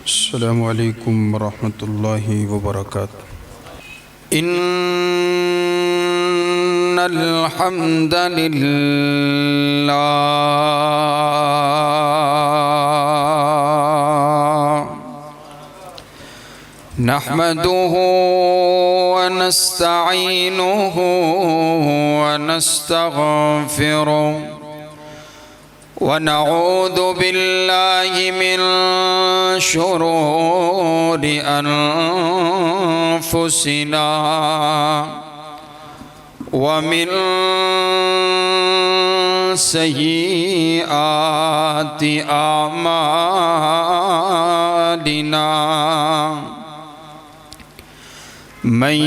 السلام علیکم ورحمۃ اللہ وبرکاتہ۔ ان الحمد للہ نحمده ونستعینه ونستغفره ونعوذ باللہ من شرور انفسنا ومن سیئات اعمالنا من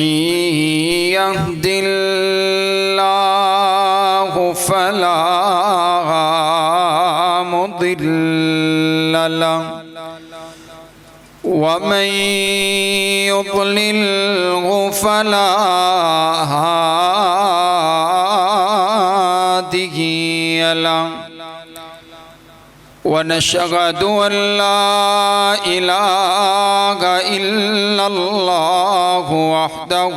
يهد الله فلا مضل له ومن يضلله فلا هادي له ونشهد أن لا إله إلا الله وحده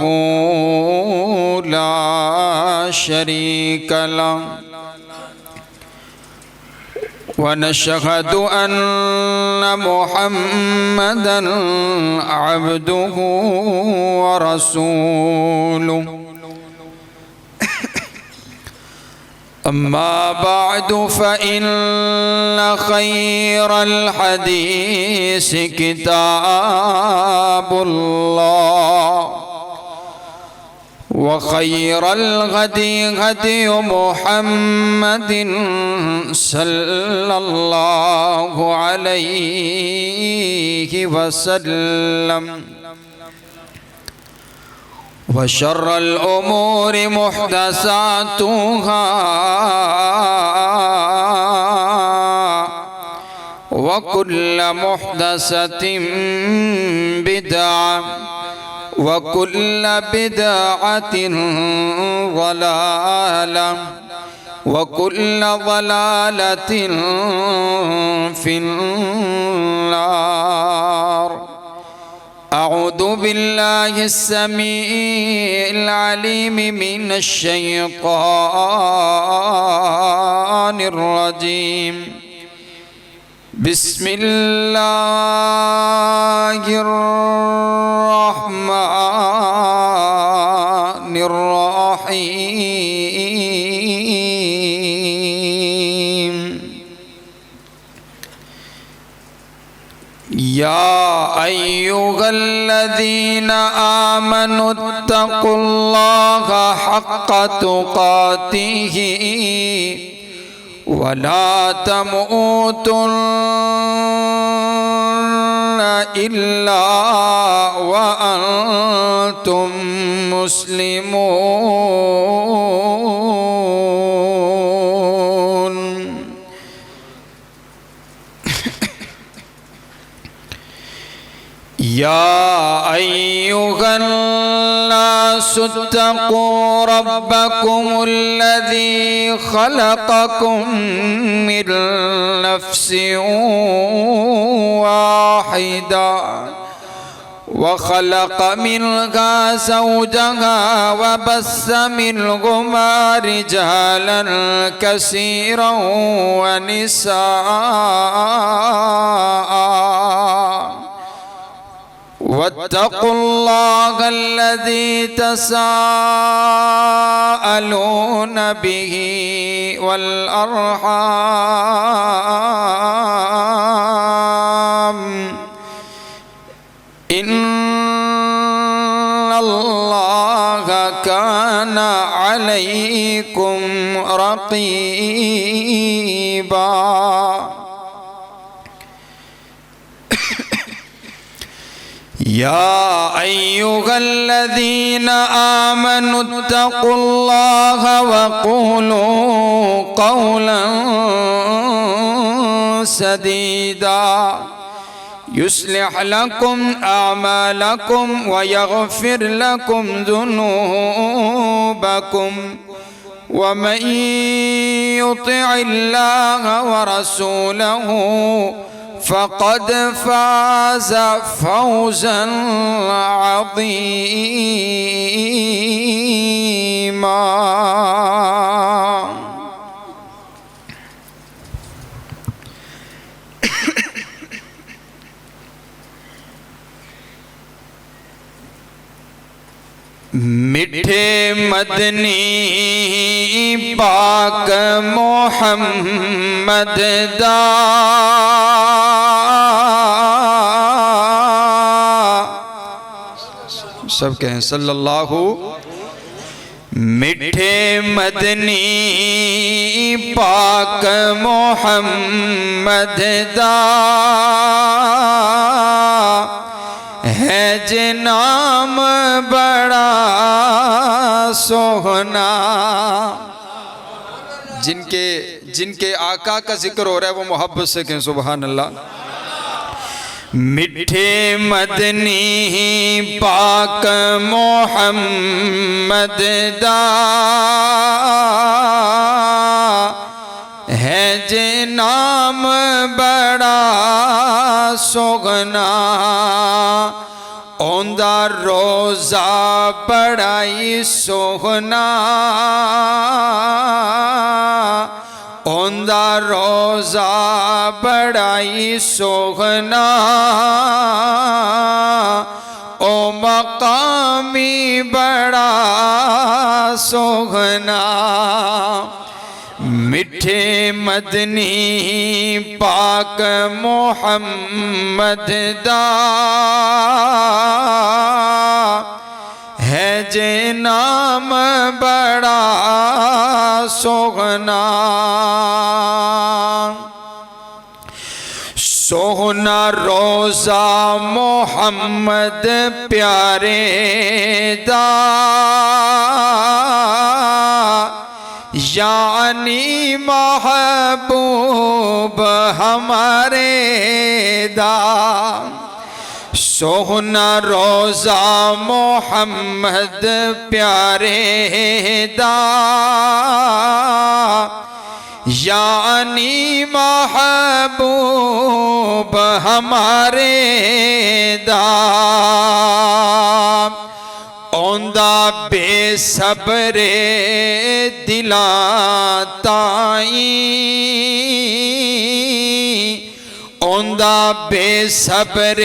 لا شريك له ونشهد أن محمدًا عبده ورسوله أما بعد فإن خير الحديث كتاب الله وخير الهدي هدي محمد صلى الله عليه وسلم وشر الأمور محدثاتها وكل محدثة بدعة وكل بدعة ضلالة وكل ضلالة في النار۔ أعوذ بالله السميع العليم من الشيطان الرجيم۔ بسم الله الرحمن الرحيم۔ يا أيها الذين آمنوا اتقوا الله حق تقاته ولا تموتن إلا وأنتم مسلمون۔ يا أيها الناس اتقوا ربكم الذي خلقكم من نفس واحدة وخلق منها زوجها وبث منهما رجالا كثيرا ونساء واتقوا الله الذي تساءلون به والأرحام إن الله كان عليكم رقيبا۔ يا أيها الذين آمنوا اتقوا الله وقولوا قولا سديدا يصلح لكم أعمالكم ويغفر لكم ذنوبكم ومن يطع الله ورسوله فقد فاز فوزا عظيما. میٹھے مدنی پاک محمد دا سب کہیں صلی اللہ. میٹھے مدنی پاک محمد دا ہے جے نام بڑا سوہنا. جن کے آقا کا ذکر ہو رہا ہے وہ محبت سے کہیں سبحان اللہ. میٹھے مدنی پاک محمد دا ہے جے نام بڑا سوگنا. اوندا روزہ بڑائی سوہنا. اوندا روزہ بڑائی سوہنا. او مقامی بڑا سوہنا. میٹھے مدنی پاک محمد دا ہے جے نام بڑا سوہنا. سوہنا روزہ محمد پیارے دا یعنی محبوب ہمارے دا. سوہنا روزہ محمد پیارے دا یعنی محبوب ہمارے دا. اوندا بے صبر دلاں تائیں. اوندا بے صبر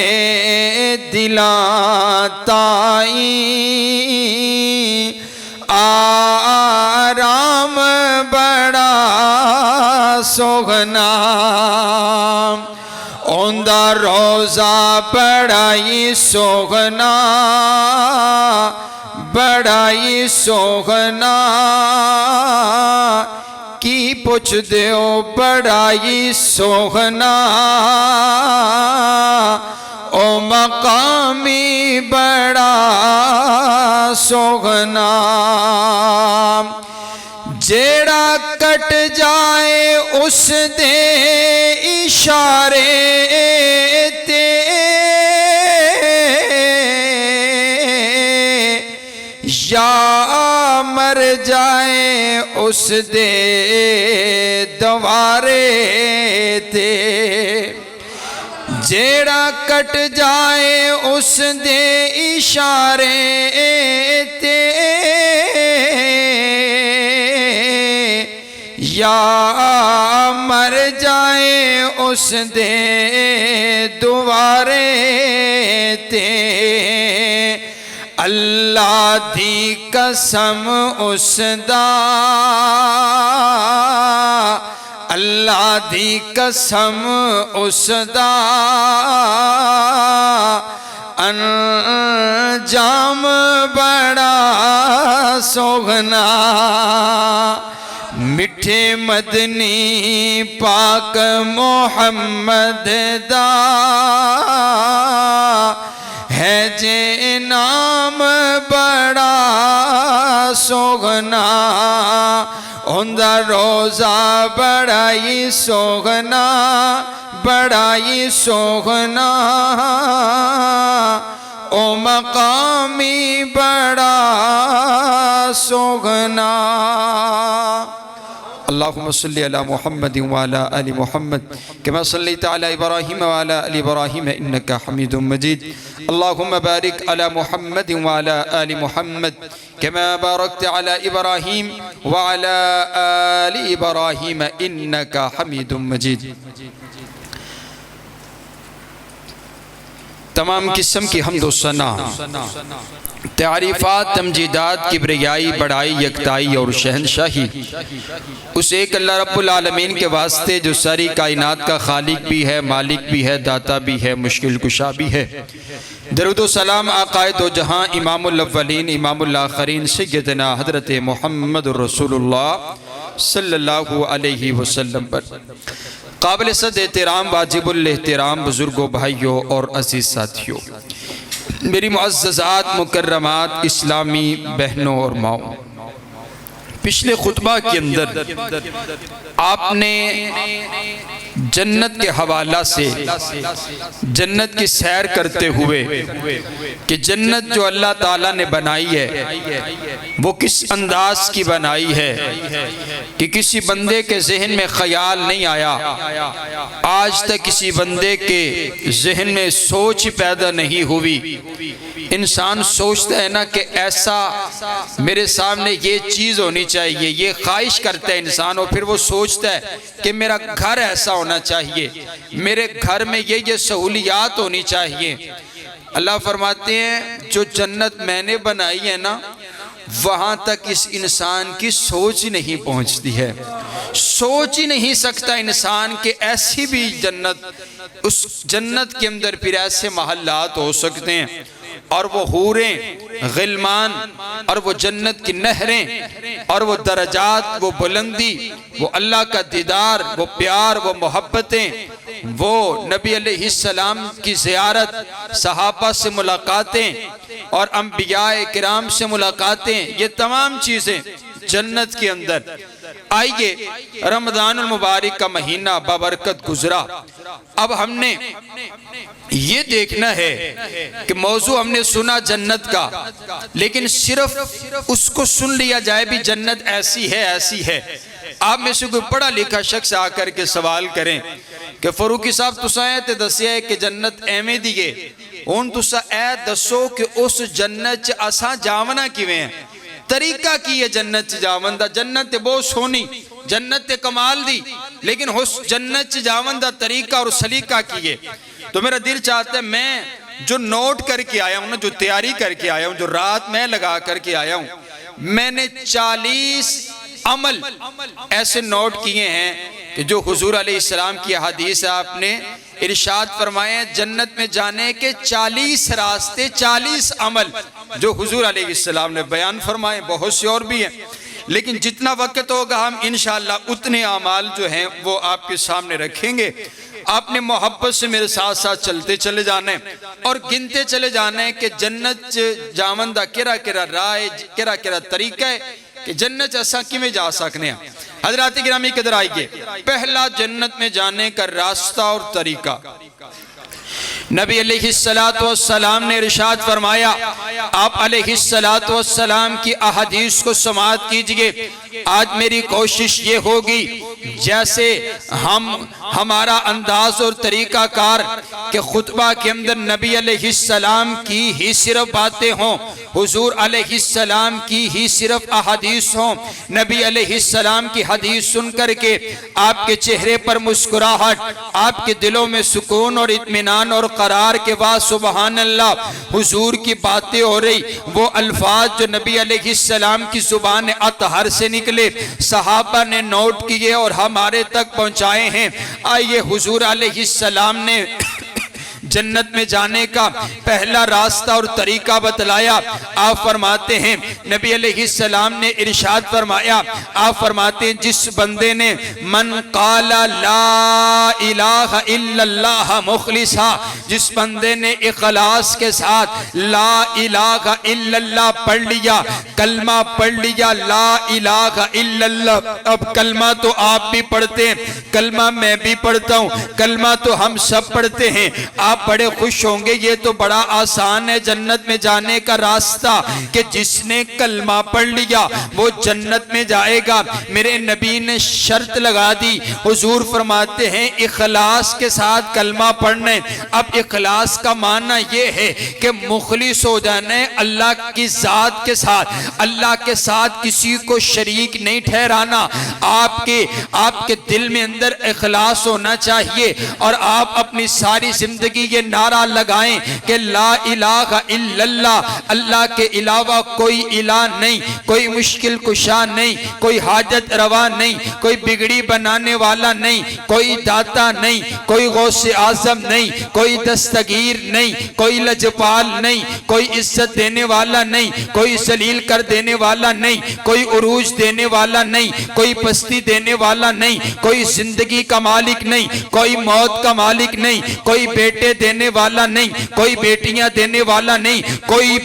دلاں تائیں آرام بڑا سوہنا. اوندا روزہ بڑائی سوہنا. بڑائی سوہنا کی پوچھ دیو بڑائی سوہنا. او مقامی بڑا سوہنا. جیڑا کٹ جائے اس دے اشارے تے یا مر جائے اس دے دوارے تے. جیڑا کٹ جائے اس دے اشارے تے یا مر جائے اس دے دوارے تے. اللہ دی قسم اس دا اللہ دی قسم اس دا انجام بڑا سوہنا. میٹھے مدنی پاک محمد دا ہے جے نام بڑا سوہنا. اوندا روزہ بڑائی سوہنا. بڑائی سوہنا او مقامی بڑا سوہنا. اللہ اللهم صل على محمد وعلى آل محمد كما صليت على إبراهيم وعلى آل إبراهيم إنك حميد مجيد اللهم بارك على محمد وعلى آل محمد كما باركت على إبراهيم وعلى آل إبراهيم إنك حميد مجيد. تمام قسم کی حمد و ثنا، تعریفات، تمجیدات، کبریائی، بڑائی، یکتائی اور شہنشاہی اس ایک اللہ رب العالمین کے واسطے جو ساری کائنات کا خالق بھی ہے، مالک بھی ہے، داتا بھی ہے، مشکل کشا بھی ہے. درود و سلام آقائے دو جہاں، امام الاولین امام الآخرین سیدنا حضرت محمد رسول اللہ صلی اللہ علیہ وسلم پر. قابل صد احترام، واجب الاحترام بزرگوں، بھائیوں اور عزیز ساتھیوں، میری معززات، مکرمات اسلامی بہنوں اور ماؤں، پچھلے خطبہ کے اندر آپ نے جنت کے حوالہ سے جنت کی سیر کرتے ہوئے کہ جنت جو اللہ تعالیٰ نے بنائی ہے وہ کس انداز کی بنائی ہے کہ کسی بندے کے ذہن میں خیال نہیں آیا، آج تک کسی بندے کے ذہن میں سوچ پیدا نہیں ہوئی. انسان سوچتا ہے نا کہ ایسا میرے سامنے یہ چیز ہونی چاہیے، یہ خواہش کرتا ہے انسان، اور پھر وہ سوچتا ہے کہ میرا گھر ایسا ہونا چاہیے، میرے گھر میں یہ سہولیات ہونی چاہیے. اللہ فرماتے ہیں جو جنت میں نے بنائی ہے نا وہاں تک اس انسان کی سوچ نہیں پہنچتی ہے. سوچ ہی نہیں سکتا انسان کہ ایسی بھی جنت، اس جنت کے اندر پھر ایسے محلات ہو سکتے ہیں، اور وہ حوریں، غلمان، اور وہ جنت کی نہریں، اور وہ درجات، وہ بلندی، وہ اللہ کا دیدار، وہ پیار، وہ محبتیں، وہ نبی علیہ السلام کی زیارت، صحابہ سے ملاقاتیں اور انبیاء کرام سے ملاقاتیں، یہ تمام چیزیں جنت کے اندر. آئیے رمضان المبارک کا مہینہ بابرکت گزرا. اب ہم نے یہ دیکھنا ہے کہ موضوع ہم نے سنا جنت کا، لیکن صرف اس کو سن لیا جائے بھی جنت ایسی ہے ایسی ہے. آپ میں سے کوئی پڑھا لکھا شخص آ کر کے سوال کریں کہ فاروقی صاحب تساں تے دسیا ہے کہ جنت ایویں دی ہے، ہن تساں اے دسو کہ اس جنت چ اساں جاونا کیویں ہیں، طریقہ کی ہے جنت چ جاون دا. جنت تے بہت سونی، جنت تے کمال دی، لیکن اس جنت چ جاون دا طریقہ اور سلیقہ کی ہے. تو میرا دل چاہتا ہے میں جو نوٹ کر کے آیا ہوں نا، جو تیاری کر کے آیا ہوں، جو رات میں لگا کر کے آیا ہوں، میں نے 40 عمل ایسے نوٹ کیے ہیں کہ جو حضور علیہ السلام کی حدیث ہے، آپ نے ارشاد فرمائے ہیں جنت میں جانے کے 40 راستے، 40 عمل جو حضور علیہ السلام نے بیان فرمائے. بہت سے اور بھی ہیں، لیکن جتنا وقت ہوگا ہم انشاءاللہ اتنے اعمال جو ہیں وہ آپ کے سامنے رکھیں گے. آپ نے محبت سے میرے ساتھ ساتھ چلتے چلے جانے اور گنتے چلے جانے کہ جنت جاون دا کیرا کیرا رائے، کیرا کیرا طریقہ ہے کہ جنت ایسا کی میں جا سکنے ہیں. حضرات گرامی قدر آئیے، پہلا جنت میں جانے کا راستہ اور طریقہ. نبی علیہ السلام نے ارشاد فرمایا، آپ علیہ السلام کی احادیث کو سماعت کیجئے. آج میری کوشش یہ ہوگی جیسے ہمارا انداز اور طریقہ کار کہ خطبہ کے اندر نبی علیہ السلام کی ہی صرف باتیں ہوں، حضور علیہ السلام کی ہی صرف احادیث ہوں. نبی علیہ السلام کی حدیث سن کر کے آپ کے چہرے پر مسکراہٹ، آپ کے دلوں میں سکون اور اطمینان اور قرار کے بعد سبحان اللہ حضور کی باتیں ہو رہی، وہ الفاظ جو نبی علیہ السلام کی زبان اطہر سے نکلے صحابہ نے نوٹ کیے اور ہمارے تک پہنچائے ہیں. آئیے حضور علیہ السلام نے جنت میں جانے کا پہلا راستہ اور طریقہ بتلایا. آپ فرماتے ہیں نبی علیہ السلام نے ارشاد فرمایا، آپ فرماتے ہیں جس بندے نے من قال لا الہ الا اللہ مخلصا، جس بندے نے اخلاص کے ساتھ لا الہ الا اللہ پڑھ لیا، کلمہ پڑھ لیا لا الہ الا اللہ. اب کلمہ تو آپ بھی پڑھتے ہیں، کلمہ میں بھی پڑھتا ہوں، کلمہ تو ہم سب پڑھتے ہیں. آپ آپ بڑے خوش ہوں گے یہ تو بڑا آسان ہے جنت میں جانے کا راستہ کہ جس نے کلمہ پڑھ لیا وہ جنت میں جائے گا۔ میرے نبی نے شرط لگا دی، حضور فرماتے ہیں اخلاص کے ساتھ کلمہ پڑھنے۔ اب اخلاص کا معنی یہ ہے کہ مخلص ہو جانے اللہ کی ذات کے ساتھ، اللہ کے ساتھ کسی کو شریک نہیں ٹھہرانا۔ آپ کے دل میں اندر اخلاص ہونا چاہیے اور آپ اپنی ساری زندگی یہ نعرہ لگائیں کہ لا الہ الا اللہ، اللہ کے علاوہ کوئی الہ نہیں، کوئی مشکل کشا نہیں، کوئی حاجت روا نہیں، کوئی بگڑی بنانے والا نہیں، کوئی داتا نہیں، کوئی غوث اعظم نہیں، کوئی دستگیر نہیں، کوئی لجپال نہیں، کوئی عزت دینے والا نہیں، کوئی ذلیل کر دینے والا نہیں، کوئی عروج دینے والا نہیں، کوئی پستی دینے والا نہیں، کوئی زندگی کا مالک نہیں، کوئی موت کا مالک نہیں، کوئی بیٹے دینے والا نہیں، کوئی بیٹیاں دینے والا نہیں، کوئی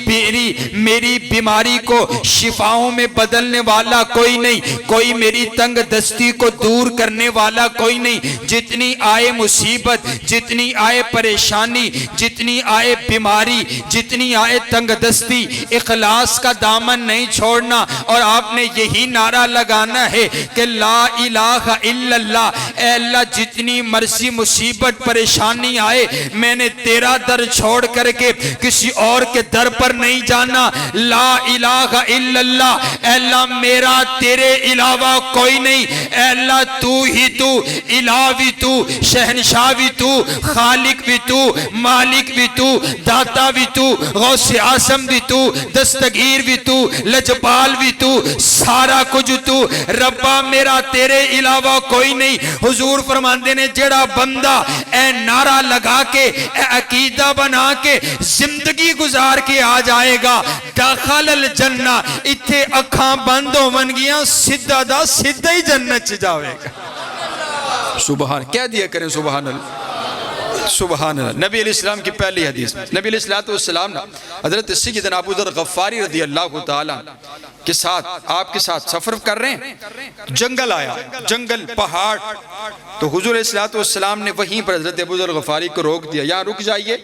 میری بیماری کو شفاؤں میں بدلنے والا کوئی نہیں، کوئی میری تنگ دستی کو دور کرنے والا کوئی نہیں۔ جتنی آئے مصیبت، جتنی آئے پریشانی، جتنی آئے بیماری، جتنی آئے تنگ دستی، اخلاص کا دامن نہیں چھوڑنا اور آپ نے یہی نعرہ لگانا ہے کہ لا الہ الا اللہ، اے اللہ جتنی مرضی مصیبت پریشانی آئے میں نے تیرا در چھوڑ کر کے کسی اور کے در پر نہیں جانا۔ لا الہ الا اللہ، اے اللہ میرا تیرے علاوہ کوئی نہیں، اے اللہ تو ہی تو، الہ بھی تو، شہنشاہ بھی تو، خالق بھی تو، مالک بھی تو، داتا بھی تو، غوث اعظم بھی تو، دستگیر بھی تو، لجپال بھی تو، سارا کچھ تو، ربا میرا تیرے علاوہ کوئی نہیں۔ حضور فرماندے نے جڑا بندہ اے نعرہ لگا کے، اے عقیدہ بنا کے زندگی گزار کے آ جائے گا، داخل الجنہ، اتھے اکھاں بند ہو من گیاں سدھا دا سدھا ہی جنت چ جاوے گا۔ سبحان، کہہ دیا کریں سبحان اللہ، سبحان اللہ۔ نبی علیہ السلام کی پہلی حدیث، نبی علیہ السلام حضرت سیدنا ابو ذر غفاری رضی اللہ تعالیٰ کے ساتھ، آپ کے ساتھ سفر کر رہے ہیں، جنگل آیا، جنگل پہاڑ، تو حضور علیہ السلام نے وہیں پر حضرت ابو ذر غفاری کو روک دیا، یہاں رک جائیے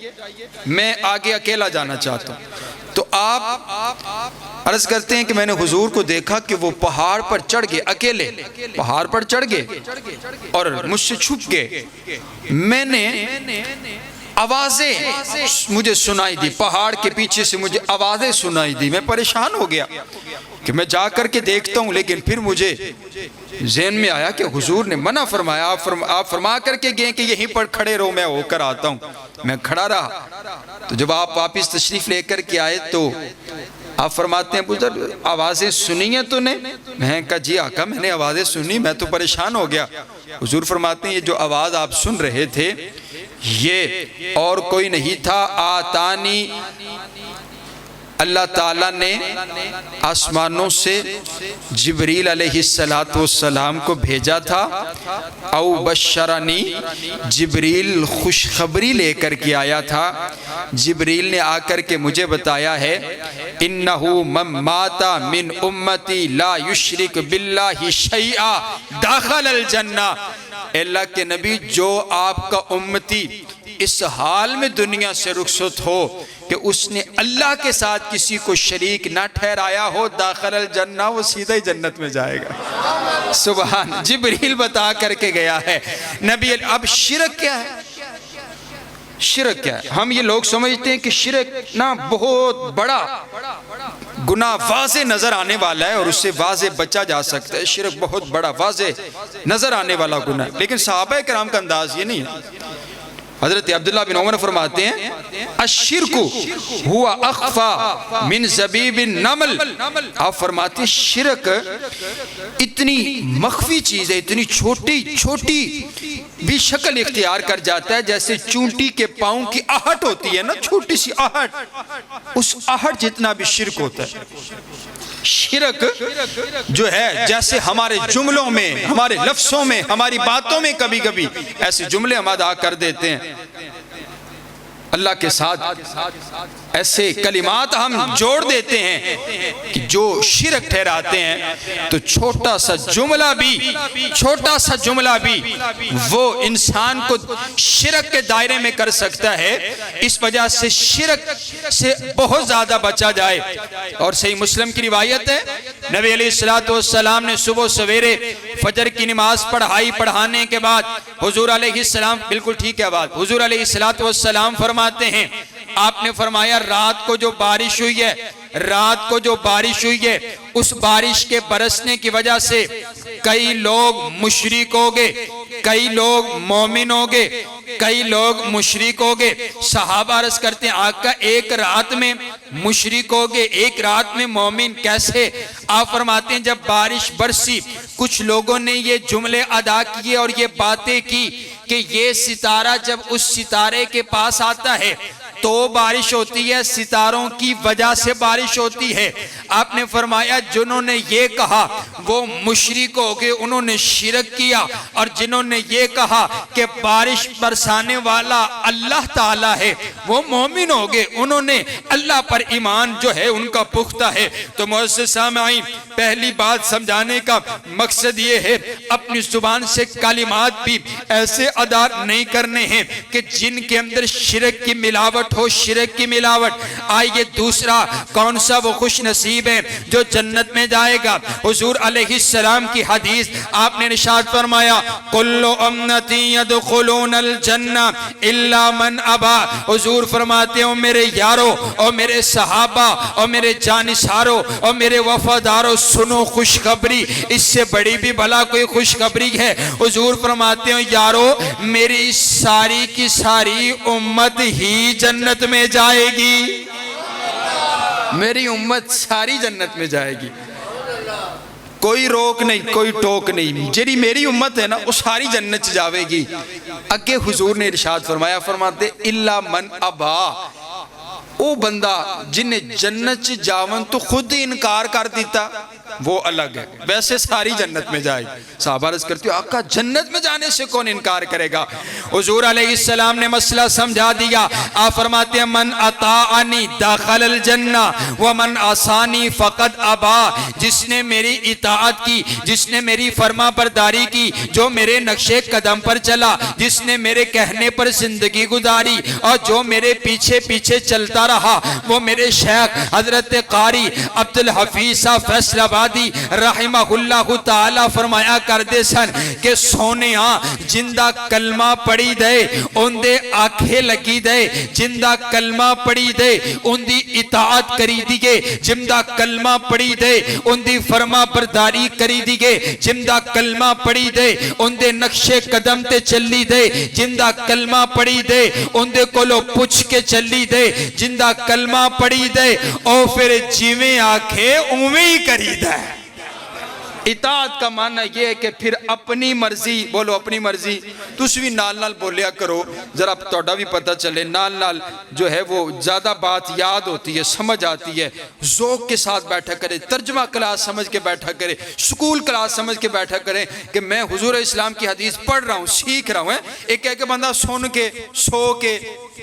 میں آگے اکیلا جانا چاہتا ہوں۔ تو آپ عرض کرتے ہیں کہ میں نے حضور کو دیکھا کہ وہ پہاڑ پر چڑھ گئے، اکیلے پہاڑ پر چڑھ گئے اور مجھ سے چھپ گئے۔ میں نے آوازیں مجھے سنائی دی، پہاڑ کے پیچھے سے مجھے آوازیں سنائی دی، میں پریشان ہو گیا کہ میں جا کر کے دیکھتا ہوں، لیکن پھر مجھے ذہن میں آیا کہ حضور نے منع فرمایا، آپ فرما کر کے گئے کہ یہیں پر کھڑے رہو میں ہو کر آتا ہوں۔ میں کھڑا رہا، تو جب آپ واپس تشریف لے کر کے آئے تو آپ فرماتے ہیں بزرگ آوازیں سنی ہیں تو نے؟ میں نے کہا جی آقا میں نے آوازیں سنی، میں تو پریشان ہو گیا۔ حضور فرماتے ہیں یہ جو آواز آپ سن رہے تھے یہ اور کوئی نہیں تھا، آتانی، اللہ تعالیٰ نے آسمانوں سے جبریل علیہ السلام کو بھیجا تھا، او بشرنی، جبریل خوشخبری لے کر کے آیا تھا۔ جبریل نے آ کر کے مجھے بتایا ہے انہو من مات من امتی لا یشرک باللہ شیئا داخل الجنہ۔ اللہ کے نبی جو آپ کا امتی اس حال میں دنیا سے رخصت ہو کہ اس نے اللہ کے ساتھ کسی کو شریک نہ ٹھہرایا ہو، داخل الجنہ، وہ سیدھا ہی جنت میں جائے گا۔ سبحان، جبریل بتا کر کے گیا ہے نبی۔ اب شرک کیا ہے؟ شرک کیا ہے؟ ہم یہ لوگ سمجھتے ہیں کہ شرک نا بہت بڑا گناہ واضح نظر آنے والا ہے اور اس سے واضح بچا جا سکتا ہے۔ شرک بہت بڑا واضح نظر آنے والا گناہ ہے، لیکن صحابہ کرام کا انداز یہ نہیں ہے۔ حضرت عبداللہ بن عمر فرماتے ہیں الشرک ہوا اخفا من زبیب النمل۔ آپ فرماتے ہیں شرک اتنی مخفی چیز ہے، اتنی چھوٹی بھی شکل اختیار کر جاتا ہے جیسے چونٹی کے پاؤں کی آہٹ ہوتی ہے نا، چھوٹی سی آہٹ، اس آہٹ جتنا بھی شرک ہوتا ہے۔ شرک جو ہے جیسے ہمارے جملوں میں، ہمارے لفظوں میں، ہماری باتوں میں کبھی کبھی ایسے جملے ہم ادا کر دیتے ہیں اللہ کے ساتھ ایسے کلمات ہم جوڑ دیتے ہیں کہ جو شرک ٹھہراتے ہیں، تو چھوٹا سا جملہ بھی وہ انسان کو شرک کے دائرے میں کر سکتا ہے۔ اس وجہ سے شرک سے بہت زیادہ بچا جائے۔ اور صحیح مسلم کی روایت ہے، نبی علیہ السلام نے صبح سویرے فجر کی نماز پڑھانے کے بعد حضور علیہ السلام، بالکل ٹھیک ہے بات، حضور علیہ السلام فرماتے ہیں، آپ نے فرمایا رات کو جو بارش ہوئی ہے اس بارش کے برسنے کی وجہ سے کئی لوگ مشرک ہو گئے، کئی لوگ مومن ہو گئے، کئی لوگ مشرک ہو گئے۔ صحابہ عرض کرتے ہیں آقا ایک رات میں مشرک ہو گئے، ایک رات میں مومن کیسے؟ آپ فرماتے ہیں جب بارش برسی کچھ لوگوں نے یہ جملے ادا کیے اور یہ باتیں کی کہ یہ ستارہ جب اس ستارے کے پاس آتا ہے تو بارش ہوتی ہے، ستاروں کی وجہ سے بارش ہوتی ہے۔ آپ نے فرمایا جنہوں نے یہ کہا وہ مشرک ہو گئے، انہوں نے شرک کیا، اور جنہوں نے یہ کہا کہ بارش برسانے والا اللہ تعالیٰ ہے وہ مومن ہو گئے، انہوں نے اللہ پر ایمان جو ہے ان کا پختہ ہے۔ تو معزز سامعین، پہلی بات سمجھانے کا مقصد یہ ہے اپنی زبان سے کلمات بھی ایسے ادا نہیں کرنے ہیں کہ جن کے اندر شرک کی ملاوٹ ہو، شرک کی ملاوٹ۔ آئیے دوسرا، کون سا وہ خوش نصیب ہے جو جنت میں جائے گا؟ حضور علیہ السلام کی حدیث، آپ نے ارشاد فرمایا کل امتی یدخلون الجنہ الا من ابا۔ حضور فرماتے ہیں میرے یارو اور میرے صحابہ اور میرے جانثاروں اور میرے وفاداروں، سنو خوشخبری، اس سے بڑی بھی بھلا کوئی خوشخبری ہے۔ حضور فرماتے ہیں یارو میری ساری کی ساری امت ہی جنت میں جائے گی، میری امت ساری جنت میں جائے گی، کوئی روک نہیں، کوئی ٹوک نہیں، جیڑی میری امت ہے نا وہ ساری جنت چ جاوے گی۔ اگے حضور نے ارشاد فرمایا، فرماتے الا من ابا، او بندہ جنہیں جنت چ جاون تو خود ہی انکار کر دیتا وہ الگ ہے، ویسے ساری جنت میں جائے۔ صحابہ عرض کرتے ہو آقا جنت میں جانے سے کون انکار کرے گا؟ حضور علیہ السلام نے مسئلہ سمجھا دیا۔ آپ فرماتے ہیں من اطاعنی داخل الجنہ ومن عصانی فقد ابا، جس نے میری اطاعت کی، جس نے میری فرما برداری کی، جو میرے نقش قدم پر چلا، جس نے میرے کہنے پر زندگی گزاری اور جو میرے پیچھے پیچھے چلتا رہا، وہ میرے شیخ حضرت قاری عبدالحفیظ صاحب فیصل آبادی رحمہ اللہ تعالی فرمایا کرتے سن کہ سونیاں جندہ کلمہ پڑھی دے ان دے آنکھیں لگی دے، جندہ کلمہ پڑھی دے ان دی اطاعت کری دیگے، جندہ کلمہ پڑھی دے ان دی فرما برداری کری دیگے، جندہ کلمہ پڑھی دے ان دے نقش قدم تے چلی دے، جندہ کلمہ پڑھی دے ان دے کولو پوچھ کے چلی دے، جندہ کلمہ پڑھی دے او پھر جیویں آنکھیں اویں ہی کری دے۔ اطاعت کا معنی یہ ہے کہ پھر اپنی مرضی، بولو اپنی مرضی، تُس بھی نال نال بولیا کرو، ذرا توڑا بھی پتہ چلے، نال نال جو ہے وہ زیادہ بات یاد ہوتی ہے، سمجھ آتی ہے، ذوق کے ساتھ بیٹھا کرے، ترجمہ کلاس سمجھ کے بیٹھا کرے، سکول کلاس سمجھ کے بیٹھا کرے کہ میں حضور اسلام کی حدیث پڑھ رہا ہوں، سیکھ رہا ہوں۔ ایک کہہ کہ بندہ سن کے سو کے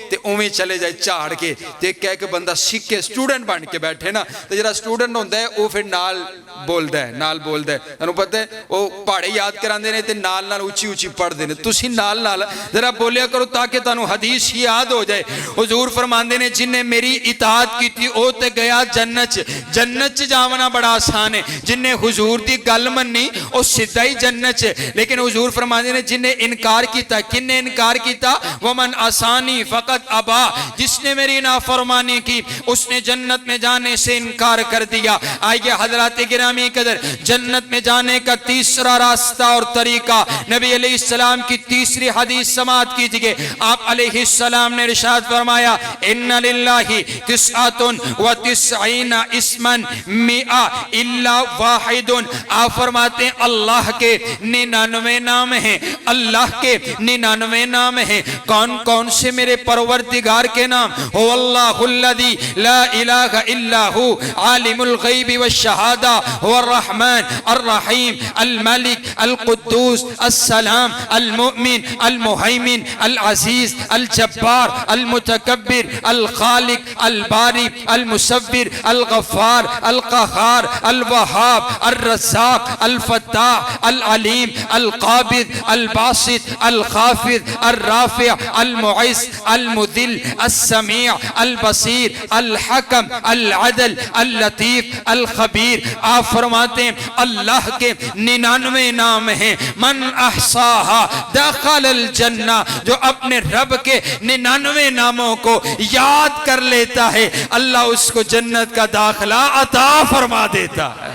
تے اویں چلے جائے چاڑ کے، تے ایک کہہ کہ بندہ سیکھ کے سٹوڈنٹ بن کے بیٹھے نا، تے جرا سٹوڈنٹ ہوندہ ہے وہ پھر نال بولدہ ہے، نال بولدہ ہے، انہوں پتہ ہے وہ پاڑے یاد کران دینے تے نال نال اچھی اچھی پڑھ دینے، تُسی نال نال ذرا بولیا کرو تاکہ تانوں حدیث یاد ہو جائے۔ حضور فرمان دینے جن نے میری اطاعت کی تھی او تے گیا جنت، جنت جاونا بڑا آسان ہے، جن نے حضور دی گل منی او سدھا ہی جنت، لیکن حضور فرمان دینے جن نے انکار کیتا، کن نے انکار کیتا؟ ومن آسانی فقط ابا، جس نے میری نافرمانی کی اس نے جنت میں جانے سے انکار کر دیا۔ آئیے حضرات گرامی قدر، جنت میں جانے کا تیسرا راستہ اور طریقہ، نبی علیہ السلام کی تیسری حدیث سماعت کیجئے۔ آپ علیہ السلام نے ارشاد فرمایا ان للہ تسعۃ و تسعین اسما مئہ الا واحد، آپ فرماتے ہیں اللہ کے 99 نام ہیں، اللہ کے 99 نام ہیں۔ کون کون سے میرے پروردگار کے نام؟ هو اللہ الذی لا الہ الا ہو عالم الغیب والشہادہ هو الرحمن الرحيم الملك القدوس السلام المؤمن المهيمن العزيز الجبار المتكبر الخالق الباري المصور الغفار القهار الوهاب الرزاق الفتاح العليم القابض الباسط الخافض الرافع المعز المذل السميع البصير الحکم العدل اللطیف الخبیر. آپ فرماتے ہیں اللہ کے 99 نام ہیں. من احصاها دخل الجنہ, جو اپنے رب کے 99 ناموں کو یاد کر لیتا ہے اللہ اس کو جنت کا داخلہ عطا فرما دیتا ہے.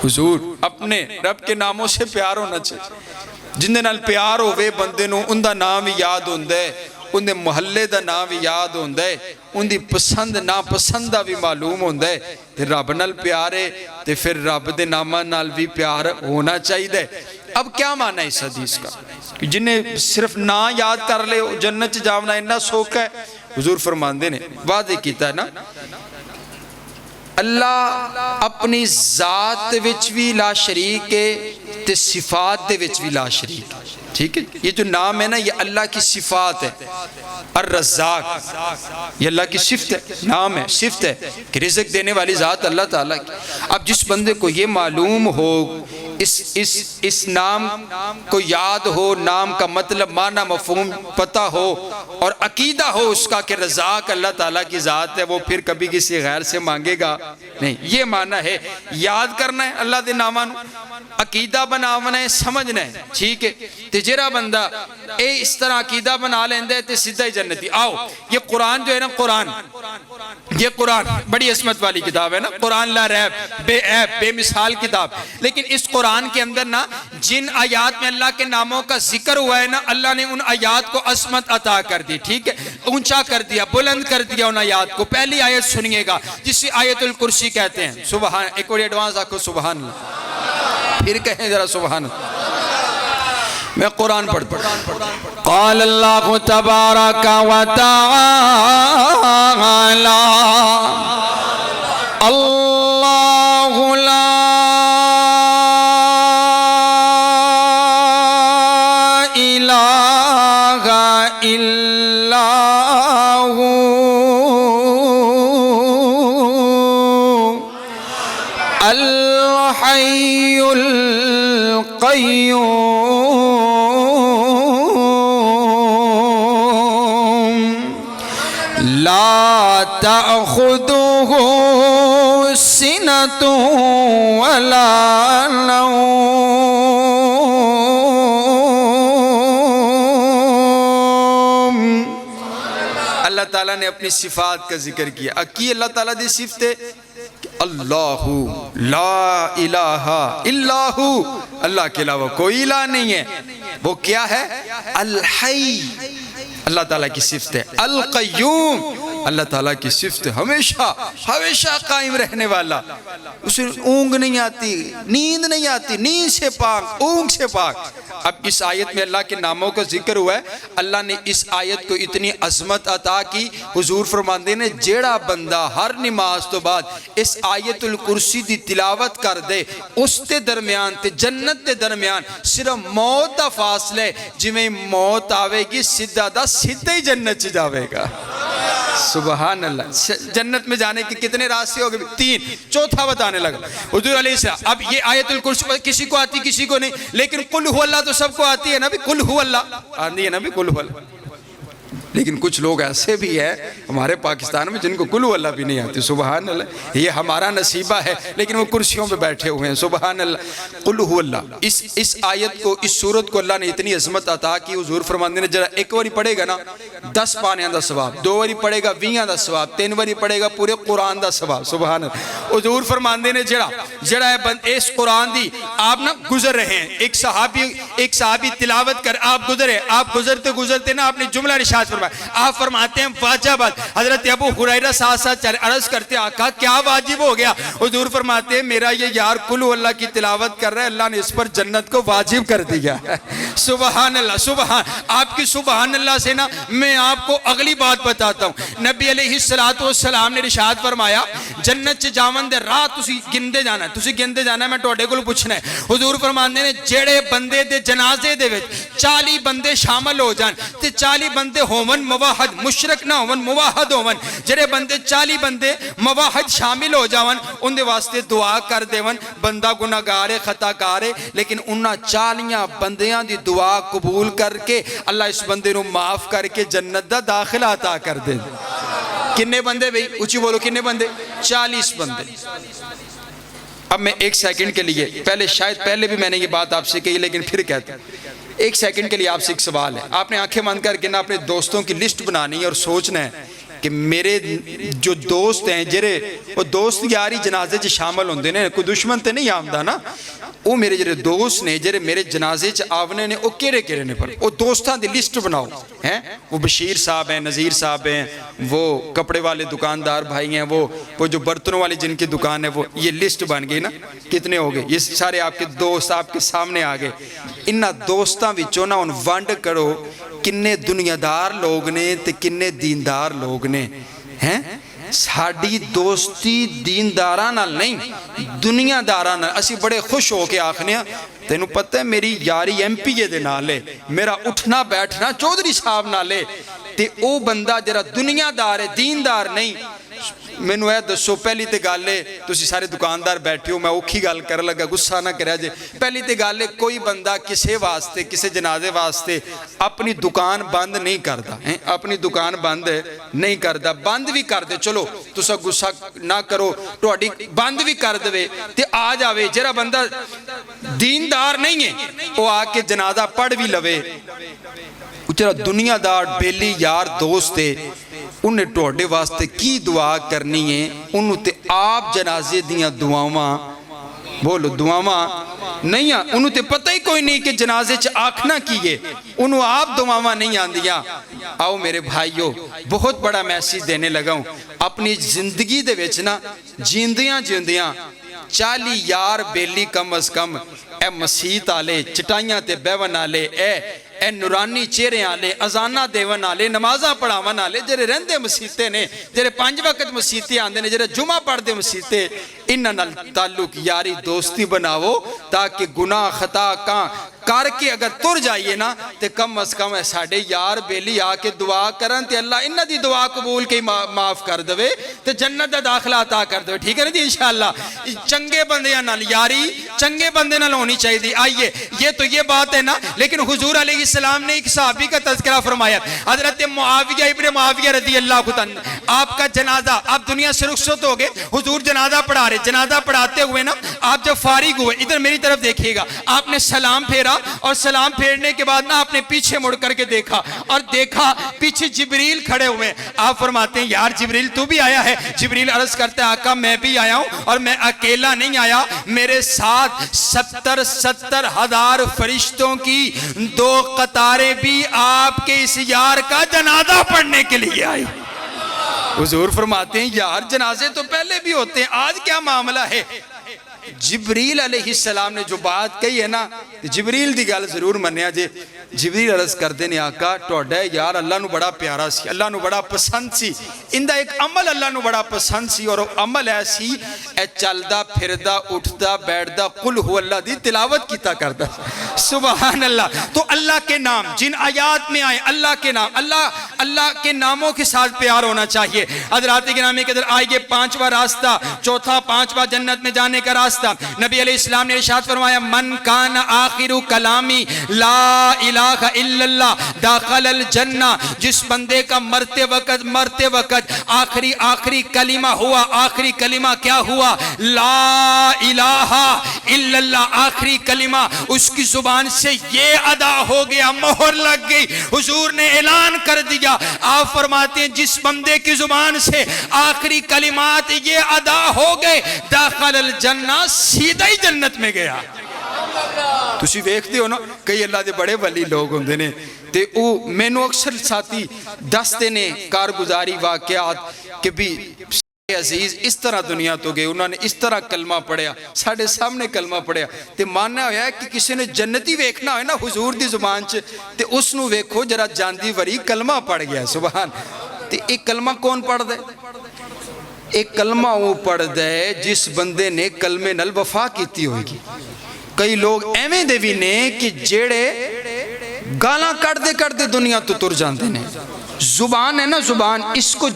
حضور اپنے رب کے ناموں سے پیار ہونا چاہیے. جن دے نال پیار ہوئے بندے نو ان دا نام ہی یاد ہوندہ ہے, ان دے محلے دا نام ہی یاد ہوندہ ہے, ان دی پسند ناپسند دا بھی معلوم ہوندہ ہے. تے رب نال پیار ہے تے پھر رب دے نامہ نال بھی پیار ہونا چاہیے دے. اب کیا معنی ہے اس حدیث کا؟ جنہیں صرف نا یاد کر لے جنت جاونا اتنا سوکھ ہے. حضور فرماندے نے واضح کیتا ہے نا, اللہ اپنی ذات وچ بھی لا شریک ہے تے صفات دے وچ بھی لا شریک ہے. ٹھیک ہے, یہ جو نام ہے نا یہ اللہ کی صفات ہے. الرزاق یہ اللہ کی صفت ہے, نام ہے, صفت ہے کہ رزق دینے والی ذات اللہ تعالیٰ کی. اب جس بندے کو یہ معلوم ہو, اس نام کو یاد ہو, نام کا مطلب معنی مفہوم پتہ ہو اور عقیدہ ہو اس کا کہ رزاق اللہ تعالیٰ کی ذات ہے, وہ پھر کبھی کسی غیر سے مانگے گا نہیں. یہ معنی ہے یاد کرنا ہے اللہ دے نامانو, عقیدہ بناونا ہے, سمجھنا ہے. ٹھیک ہے, تے جیرا بندہ اس طرح عقیدہ بنا لیندہ ہے تے سیدھا ہی جنتی. آؤ یہ قرآن جو ہے نا, قرآن یہ قرآن بڑی عظمت والی کتاب ہے نا. قرآن لا ریب بے عیب بے مثال کتاب. لیکن اس قرآن کے اندر نا جن آیات میں اللہ کے ناموں کا ذکر ہوا ہے نا, اللہ نے ان آیات کو عظمت عطا کر دی. ٹھیک ہے, اونچا کر دیا, بلند کر دیا ان آیات کو. پہلی آیت سنیے گا جسے آیت الکرسی کہتے ہیں. سبحان, ایک اور ایڈوانس آکھو سبحان اللہ, پھر کہیں ذرا سبحان اللہ. میں قرآن پڑھتا ہوں. قال اللہ تبارک و تعالی اللہ لا الہ الا ہو الحی القیوم لا تأخذه سنة ولا نوم. اللہ تعالیٰ نے اپنی صفات کا ذکر کیا. اکی اللہ تعالیٰ دی صفت ہے اللہ لا الہ الا ہو, اللہ کے علاوہ کوئی الہ نہیں ہے. وہ کیا ہے؟ الحی, اللہ تعالیٰ کی صفت ہے. القیوم, اللہ تعالیٰ کی صفت ہے ہمیشہ قائم رہنے والا. اسے اونگ نہیں آتی, نیند نہیں آتی, نیند سے پاک, اونگ سے پاک. اب اس آیت میں اللہ کے ناموں کا ذکر ہوا ہے. اللہ نے اس آیت کو اتنی عظمت عطا کی. حضور فرماندے نے جیڑا بندہ ہر نماز تو بعد اس آیت الکرسی دی تلاوت کر دے, اس تے درمیان تے جنت تے درمیان صرف موت دا فاصلے, جویں موت آوے گی سیدھا دا سیدھا ہی جنت چ جاوے گا. سبحان اللہ. جنت میں جانے کے کتنے راستے ہو گئے؟ 3. چوتھا بتانے لگا حضور علیہ السلام. اب یہ آیت الکرسی کسی کو آتی کسی کو نہیں, لیکن قل ہو اللہ تو سب کو آتی ہے نا بھی, قل ہو اللہ آتی ہے نا بھی, قل ہو اللہ. لیکن کچھ لوگ ایسے بھی ہیں ہمارے پاکستان میں جن کو قل ہو اللہ بھی نہیں آتی. سبحان اللہ, یہ ہمارا نصیبہ ہے, لیکن وہ کرسیوں پہ بیٹھے ہوئے ہیں. سبحان اللہ. قل ہو اللہ, اس آیت کو, اس صورت کو اللہ نے اتنی عظمت عطا کی. حضور فرماندے نے جرا ایک واری پڑھے گا نا 10 پانیاں دا ثواب, 2 واری پڑھے گا 20 دا ثواب, 3 واری پڑھے گا پورے قرآن دا ثواب. سبحان اللہ. حضور فرماندے نے جڑا جڑا ہے اس قرآن دی آپ نا گزر رہے ہیں، ایک صحابی تلاوت کر آپ گزرے، آپ گزرتے نا آپ نے جملہ ارشاد فرمایا، آپ فرماتے ہیں واجبات، حضرت ابو ہریرہ ساتھ ساتھ عرض کرتے آقا کیا واجب ہو گیا؟ حضور فرماتے ہیں میرا یہ یار قل ہو اللہ کی تلاوت کر رہا ہے، اللہ نے اس پر جنت کو واجب کر دیا۔ سبحان اللہ، سبحان آپ کی سبحان اللہ سے نا میں آپ کو اگلی بات بتاتا ہوں۔ نبی علیہ السلام نے ارشاد فرمایا جنت چ جاون دے راہ تسی گندے جانا ہے، تسی گندے جانا ہے، میں تواڈے کول پوچھنا ہے۔ حضور فرماندے نے جڑے بندے دے جنازے دے وچ 40 بندے شامل ہو جان تے 40 بندے ہون موحد، مشرک نہ ہون، موحد ہون، جڑے بندے 40 بندے موحد شامل ہو جاون ان دے واسطے دعا کر دیون، بندہ گناہگار ہے، خطا کار ہے، لیکن انہاں 40 بندیاں دی دعا قبول کر کے اللہ اس بندے نو معاف کر کے جنت دا داخلہ عطا کر دے۔ کنے بندے بھئی اونچی بولو، کنے بندے؟ 40 بندے۔ اب میں ایک سیکنڈ کے لیے پہلے بھی میں نے یہ بات آپ سے کہی لیکن پھر کہتا ہوں، ایک سیکنڈ کے لیے آپ سے ایک سوال ہے، آپ نے آنکھیں بند کر کے نا اپنے دوستوں کی لسٹ بنانی ہے اور سوچنا ہے کہ میرے جو دوست ہیں جرے وہ دوست یاری جنازے چ شامل ہوندے نے، کوئی دشمن تے نہیں آمدا نا، وہ میرے جڑے دوست نے جڑے میرے جنازے چ آونے نے وہ کیڑے نے، پر وہ دوستاں دی لسٹ بناؤ ہیں، وہ بشیر صاحب ہیں، نذیر صاحب ہیں، وہ کپڑے والے دکاندار بھائی ہیں، وہ جو برتنوں والے جن کی دکان ہے، وہ یہ لسٹ بن گئی نا، کتنے ہو گئے؟ یہ سارے آپ کے دوست آپ کے سامنے آ گئے۔ انہاں دوستاں وچوں نا ان ونڈ کرو کنے دنیا دار لوگ نے تے کنے دیندار لوگ نے ہیں۔ ساڑی دوستی دینداراں نال نہیں دنیا داراں نال، اسی بڑے خوش ہو کے آکھنے ہیں تینوں پتہ ہے میری یاری ایم پی اے دے نالے، میرا اٹھنا بیٹھنا چودھری صاحب نالے، تے او بندہ جرا دنیا دار ہے دیندار نہیں۔ میں نو ہے دسو پہلی تے گالے تسی سارے دکاندار بیٹھے ہو، میں اوکھی گال کر لگا غصہ نہ کریا جے، پہلی تے گالے کوئی بندہ کسے واسطے کسے جنازے واسطے اپنی دکان بند نہیں کردا، اپنی دکان بند نہیں کردا، بند بھی کر دے چلو تسا غصہ نہ کرو، تہاڈی بند بھی کر دے تے آ جاوے جڑا بندہ دیندار نہیں ہے وہ آ کے جنازہ پڑھ بھی لوے، جڑا دنیا دار بیلی یار دوست ہے انہیں ٹوڑے واسطے کی دعا کرنی ہے، انہوں تے آپ جنازے دیاں دعاواں بولو دعاواں نہیں ہیں، انہوں تے پتہ ہی کوئی نہیں کہ جنازے چ آکھنا کیے، انہوں آپ دعاواں نہیں آندیاں۔ آؤ میرے بھائیو بہت بڑا میسیج دینے لگا ہوں، اپنی زندگی دے وچنا جیندیاں 40 یار بیلی کم از کم اے مسیت آلے چٹائیاں تے بیون آلے اے نورانی چہرے آلے ازانہ دیون آلے نمازہ پڑھاون آلے جرے رہندے مسیتے نے جرے 5 وقت مسیتے آندے نے جرے جمعہ پڑھ دے مسیتے انہاں نال تعلق یاری دوستی بناو تاکہ گناہ خطا کر کے اگر تر جائیے نا تے کم از کم ساڑھے یار بیلی آکے دعا کرن تے اللہ انہاں دی دعا قبول کے معاف کر دوے تے جنت دا داخلہ عطا کر دوے، ٹھیک ہے نا جی انشاءاللہ۔ چنگے بندیاں نال یاری چنگے بندے نال ہونی چاہیے دی۔ آئیے یہ تو یہ بات ہے نا، لیکن حضور علیہ السلام نے ایک صحابی کا تذکرہ فرمایا، حضرت معاویہ ابن معاویہ رضی اللہ عنہ، آپ کا جنازہ آپ دنیا سے رخصت ہو گئے، حضور جنازہ پڑھا رہے، جنازہ پڑھاتے ہوئے نا آپ جب فارغ ہوئے ادھر میری طرف دیکھیے گا، آپ نے سلام پھیرا اور سلام پھیرنے کے بعد نا آپ نے پیچھے مڑ کر کے دیکھا اور دیکھا پیچھے جبریل کھڑے ہوئے، آپ فرماتے ہیں یار جبریل تو بھی آیا ہے؟ جبریل عرض کرتے ہیں آقا میں بھی آیا ہوں اور میں اکیلا نہیں آیا، میرے ساتھ 70,000 فرشتوں کی 2 قطاریں بھی آپ کے اس یار کا جنازہ پڑھنے کے لیے آئی۔ حضور فرماتے ہیں یار جنازے تو پہلے بھی ہوتے ہیں، آج کیا معاملہ ہے؟ جبریل علیہ السلام نے جو بات کہی ہے نا، جبریل دی گل ضرور منیا جے۔ جبریل عرض کر دینے آقا ٹوڑا ہے یار اللہ نو بڑا پیارا سی، اللہ نو بڑا پسند سی، اندہ ایک عمل اللہ نو بڑا پسند سی اور عمل ایسی اے چلدہ پھردہ اٹھدہ بیٹھدہ قل ہو اللہ دی تلاوت کیتا کرتا۔ سبحان اللہ۔ تو اللہ کے نام جن آیات میں آئے اللہ کے نام، اللہ کے ناموں کے ساتھ پیار ہونا چاہیے۔ حضرات کے نامی کے در آئیے 5واں راستہ، چوتھا 5واں جنت میں جانے کا راستہ، نبی علیہ السلام نے ارشاد فرمایا من کان آخر کلامی لا الہ الہ الا اللہ داخل الجنہ، جس بندے کا مرتے وقت آخری کلمہ ہوا، آخری کلمہ کیا ہوا؟ لا الہ الا اللہ، آخری کلمہ اس کی زبان سے یہ ادا ہو گیا، مہر لگ گئی، حضور نے اعلان کر دیا۔ آپ فرماتے ہیں جس بندے کی زبان سے آخری کلمات یہ ادا ہو گئے، داخل الجنہ، سیدھا ہی جنت میں گیا۔ تسی ویکھتے ہو نا کئی اللہ دے بڑے ولی لوگ ہوندے نے تے او مینوں اکثر ساتھی دستے نے کارگزاری واقعات کہ بھی عزیز اس طرح دنیا تو گئے، انہوں نے اس طرح کلمہ پڑھیا، ساڑھے سامنے کلمہ پڑھیا تے ماننا ہویا ہے کہ کسی نے جنتی ویکھنا ہوئے نا حضور دی زبان چ تے اس نو ویکھو جرا جاندی وری کلمہ پڑھ گیا۔ سبحان۔ تے ایک کلمہ کون پڑھ دے؟ ایک کلمہ وہ پڑھ دے جس بندے نے کلمے نل وفا کیتی ہوئے گی۔ کئی لوگ ایویں دے بھی نے کہ جیڑے گالاں کر دے دنیا تو تر جاندے نے۔ زبان ہے نا زبان، اس کو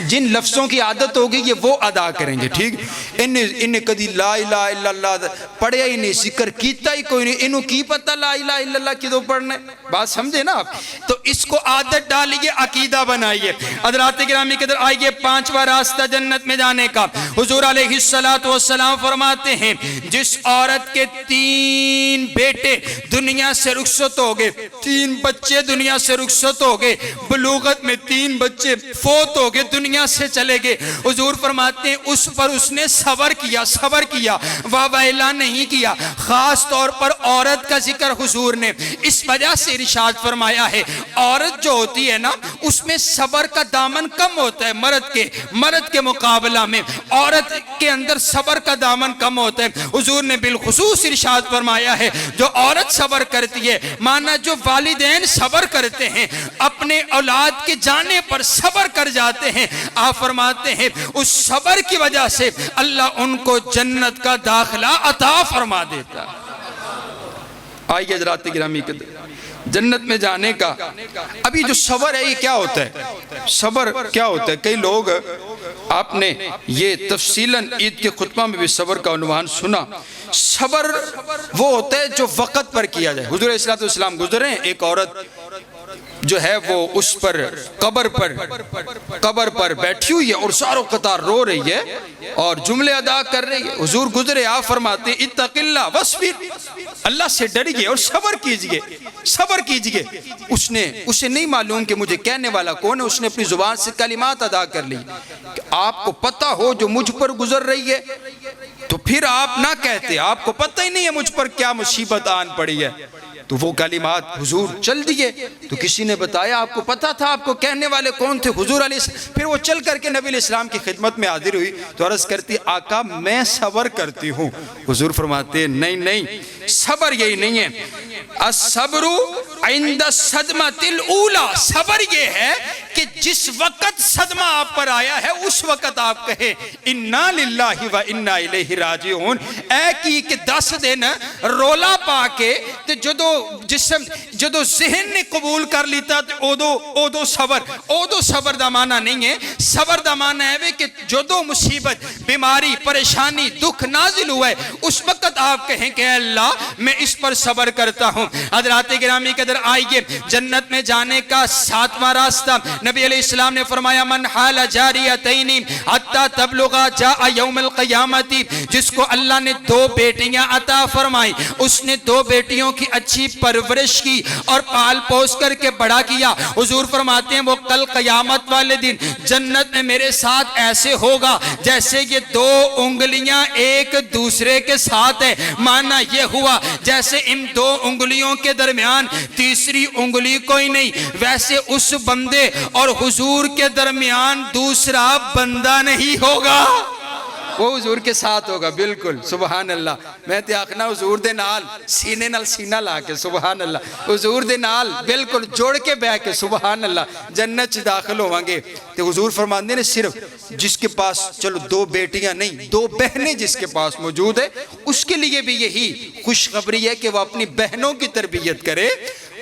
جن لفظوں کی عادت ہوگی یہ وہ ادا کریں گے، ٹھیک؟ انہیں کدی لا الہ الا اللہ پڑھیا ہی نہیں، ذکر کیتا ہی کوئی نہیں، انہوں کی پتہ لا الہ الا اللہ کدوں پڑھنے؟ بات سمجھے نا آپ؟ تو اس کو عادت ڈالیے، عقیدہ بنائیے۔ حضرات گرامی قدر، آئیے پانچواں راستہ جنت میں جانے کا۔ حضور علیہ السلام فرماتے ہیں جس عورت کے 3 بیٹے دنیا سے رخصت ہو گئے، 3 بچے دنیا سے رخصت ہو گئے، بلوغت میں 3 بچے فوت ہو گئے، دنیا سے چلے گئے، حضور فرماتے ہیں اس پر اس نے صبر کیا، واویلا نہیں کیا۔ خاص طور پر عورت کا ذکر حضور نے اس وجہ سے ارشاد فرمایا ہے، عورت جو ہوتی ہے نا اس میں صبر کا دامن کم ہوتا ہے مرد کے مقابلہ میں، عورت کے اندر صبر کا دامن کم ہوتا ہے۔ حضور نے بالخصوص ارشاد فرمایا ہے جو عورت صبر کرتی ہے، مانا جو والدین صبر کرتے ہیں، اپنے اولاد کے جانے پر صبر کر جاتے ہیں، آپ فرماتے ہیں اس صبر کی وجہ سے اللہ ان کو جنت کا داخلہ عطا فرما دیتا ہے۔ آئیے حضرات گرامی کے جنت میں جانے کا ابھی جو صبر ہے یہ کیا ہوتا ہے؟ صبر کیا ہوتا ہے؟ کئی لوگ آپ نے یہ تفصیلاً عید کے خطبہ میں بھی صبر کا عنوان سنا۔ صبر وہ ہوتا ہے جو وقت پر کیا جائے۔ حضور علیہ السلام گزرے ہیں، ایک عورت جو ہے وہ اس پر قبر پر بیٹھی ہوئی ہے اور ساروں قطار رو رہی ہے اور جملے ادا کر رہی ہے۔ حضور گزرے، آپ فرماتے ہیں اتق اللہ وصبر، اللہ سے ڈریے اور صبر کیجئے۔ اسے نہیں معلوم کہ مجھے کہنے والا کون ہے، اس نے اپنی زبان سے کلمات ادا کر لی۔ کہ آپ کو پتہ ہو جو مجھ پر گزر رہی ہے تو پھر آپ نہ کہتے، آپ کو پتہ ہی نہیں ہے مجھ پر کیا مصیبت آن پڑی ہے، تو وہ کلمات حضور چل دیے تو کسی نے بتایا آپ کو پتا تھا آپ کو کہنے والے کون تھے؟ حضور علیہ السلام۔ پھر وہ چل کر کے نبی علیہ السلام کی خدمت میں حاضر ہوئی تو عرض کرتی آقا میں صبر کرتی ہوں۔ حضور فرماتے ہیں نہیں، صبر یہی نہیں ہے، الصبر عند الصدمۃ الاولی، صبر یہ ہے کہ جس وقت صدمہ آپ پر آیا ہے اس وقت آپ کہیں انا للہ و انا الیہ راجعون۔ اے کی کہ 10 دن رولا پا کے تے جدو ذہن نے قبول کر لیتا ادو صبر دا معنی نہیں ہے۔ صبر دا معنی ہے کہ جدو مصیبت، بیماری، پریشانی، دکھ نازل ہوا ہے اس وقت آپ کہیں کہ اے اللہ میں اس پر صبر کرتا ہوں۔ حضرات گرامی قدر، آئیے جنت میں جانے کا 7واں راستہ نبی علیہ السلام نے فرمایا من حال جاریتین حتی تبلغا جاء یوم القیامت، جس کو اللہ نے 2 بیٹیاں عطا فرمائی، اس نے 2 بیٹیوں کی اچھی پرورش کی اور پال پوس کر کے بڑا کیا، حضور فرماتے ہیں وہ کل قیامت والے دن جنت میں میرے ساتھ ایسے ہوگا جیسے یہ 2 انگلیاں ایک دوسرے کے ساتھ ہے۔ معنی یہ ہوا جیسے ان 2 انگلیوں کے درمیان تیسری انگلی کوئی نہیں، ویسے اس بندے اور حضور کے درمیان دوسرا بندہ نہیں ہوگا، وہ حضور کے ساتھ ہوگا۔ بالکل سبحان اللہ، میں تے آخنا حضور دے نال سینے نال سینہ لا کے سبحان اللہ، حضور دے نال بالکل جوڑ کے بہ کے سبحان اللہ جنت چ داخل ہوواں گے۔ تے حضور فرماندے نے صرف جس کے پاس چلو 2 بیٹیاں نہیں 2 بہنیں جس کے پاس موجود ہے اس کے لیے بھی یہی خوشخبری ہے کہ وہ اپنی بہنوں کی تربیت کرے،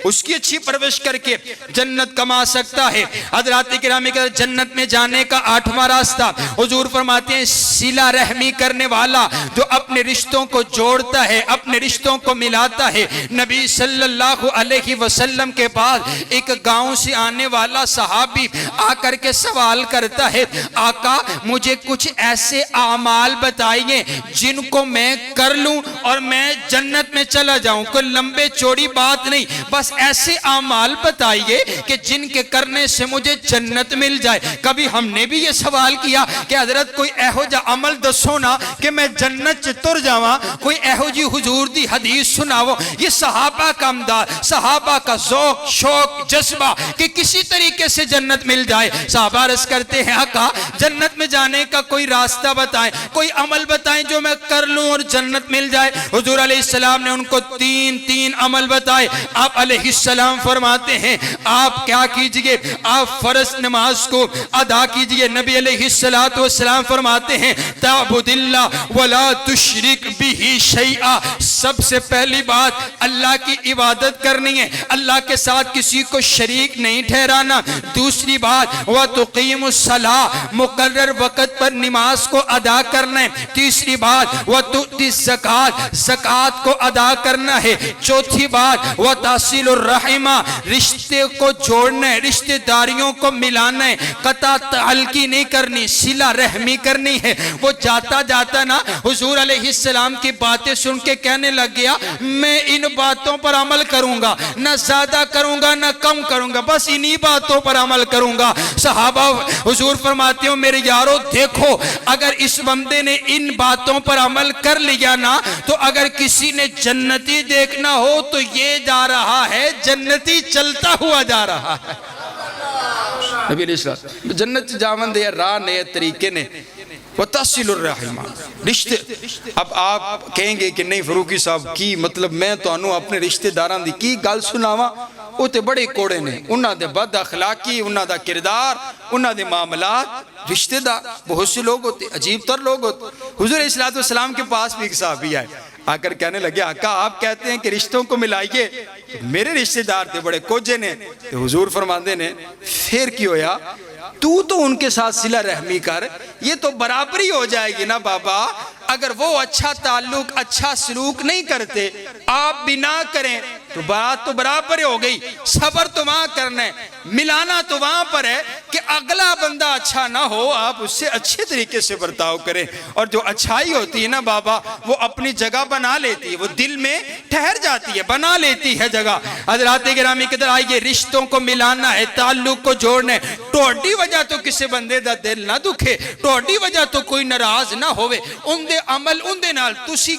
اس کی اچھی پرورش کر کے جنت کما سکتا ہے۔ حضرات گرامی کے جنت میں جانے کا 8واں راستہ حضور فرماتے ہیں صلہ رحمی کرنے والا، جو اپنے رشتوں کو جوڑتا ہے، اپنے رشتوں کو ملاتا ہے۔ نبی صلی اللہ علیہ وسلم کے پاس ایک گاؤں سے آنے والا صحابی آ کر کے سوال کرتا ہے، آقا مجھے کچھ ایسے اعمال بتائیے جن کو میں کر لوں اور میں جنت میں چلا جاؤں۔ کوئی لمبے چوڑی بات نہیں، بس ایسے اعمال بتائیے کہ جن کے کرنے سے مجھے جنت مل جائے۔ کبھی ہم نے بھی یہ سوال کیا کہ حضرت کوئی ایہو جا عمل دسو نا کہ میں جنت چ تر جاواں، کوئی ایہو جی حضور دی حدیث سناو۔ یہ صحابہ کا انداز، صحابہ کا ذوق شوق جذبہ کہ کسی طریقے سے جنت مل جائے۔ صحابہ عرض کرتے ہیں آقا جنت میں جانے کا کوئی راستہ بتائیں، کوئی عمل بتائیں جو میں کر لوں اور جنت مل جائے۔ حضور علیہ السلام نے ان کو تین عمل بتائے۔ آپ علیہ السلام فرماتے ہیں آپ کیا کیجئے، آپ فرض نماز کو ادا کیجئے۔ نبی علیہ السلام فرماتے ہیں تعبد اللہ ولا تشرک بہ شیئا، سب سے پہلی بات اللہ کی عبادت کرنی ہے، اللہ کے ساتھ کسی کو شریک نہیں ٹھہرانا۔ دوسری بات وَتُقِيمُ الصَّلَاةَ، مقرر وقت پر نماز کو ادا کرنا ہے۔ تیسری بات وَتُؤْتِي الزَّكَاةَ، زکوٰۃ کو ادا کرنا ہے۔ چوتھی بات وَتَصِلُ الرَّحِمَ، رشتے کو جوڑنا ہے، رشتے داریوں کو ملانا ہے، قطع تعلقی نہیں کرنی، صلہ رحمی کرنی ہے۔ وہ جاتا نا حضور علیہ السلام کی باتیں سن کے کہنے لگ گیا میں ان باتوں پر عمل کروں گا، نہ زیادہ کروں گا نہ کم کروں گا، بس انہی باتوں پر عمل کروں گا۔ صحابہ حضور فرماتے ہو میرے یارو دیکھو اگر اس بندے نے ان باتوں پر عمل کر لیا نا تو اگر کسی نے جنتی دیکھنا ہو تو یہ جا رہا ہے جنتی چلتا ہوا جا رہا ہے۔ نبی علیہ السلام جنت جاون دے راہ نئے طریقے نے وَتَصِلُ الرَّحِمَ، رشتے۔ اب آپ کہیں گے کہ نہیں فروقی صاحب کی مطلب میں تو انہوں اپنے رشتے داران دی کی گل سناواں، وہ تے بڑے کوڑے نے، انہاں دے بد اخلاقی، انہاں دا کردار، انہاں دے معاملات، رشتے دار بہت سے لوگ ہوتے، عجیب تر لوگ ہوتے۔ حضور علیہ السلام کے پاس بھی ایک صحابی آئے، آ کر کہنے لگے آقا آپ کہتے ہیں کہ رشتوں کو ملائیے، میرے رشتے دار تھے بڑے کوجے نے۔ تو حضور فرماندے نے پھر کی ہویا تو ان کے ساتھ صلہ رحمی کر، یہ تو برابری ہو جائے گی نا بابا۔ اگر وہ اچھا تعلق اچھا سلوک نہیں کرتے آپ بھی نہ کریں تو بات تو برابر ہو گئی۔ صبر تو وہاں کرنا ہے، ملانا تو وہاں پر ہے کہ اگلا بندہ اچھا نہ ہو آپ اس سے اچھے طریقے سے برتاؤ کریں۔ اور جو اچھائی ہوتی ہے نا بابا وہ اپنی جگہ بنا لیتی ہے، وہ دل میں ٹھہر جاتی ہے، بنا لیتی ہے جگہ۔ حضرات گرامی کے در آئیے رشتوں کو ملانا ہے، تعلق کو جوڑنا ہے۔ ٹوٹی وجہ تو کسی بندے دا دل نہ دکھے، ٹوٹی وجہ تو کوئی ناراض نہ ہوئے، ان دے عمل ان دے نال تسی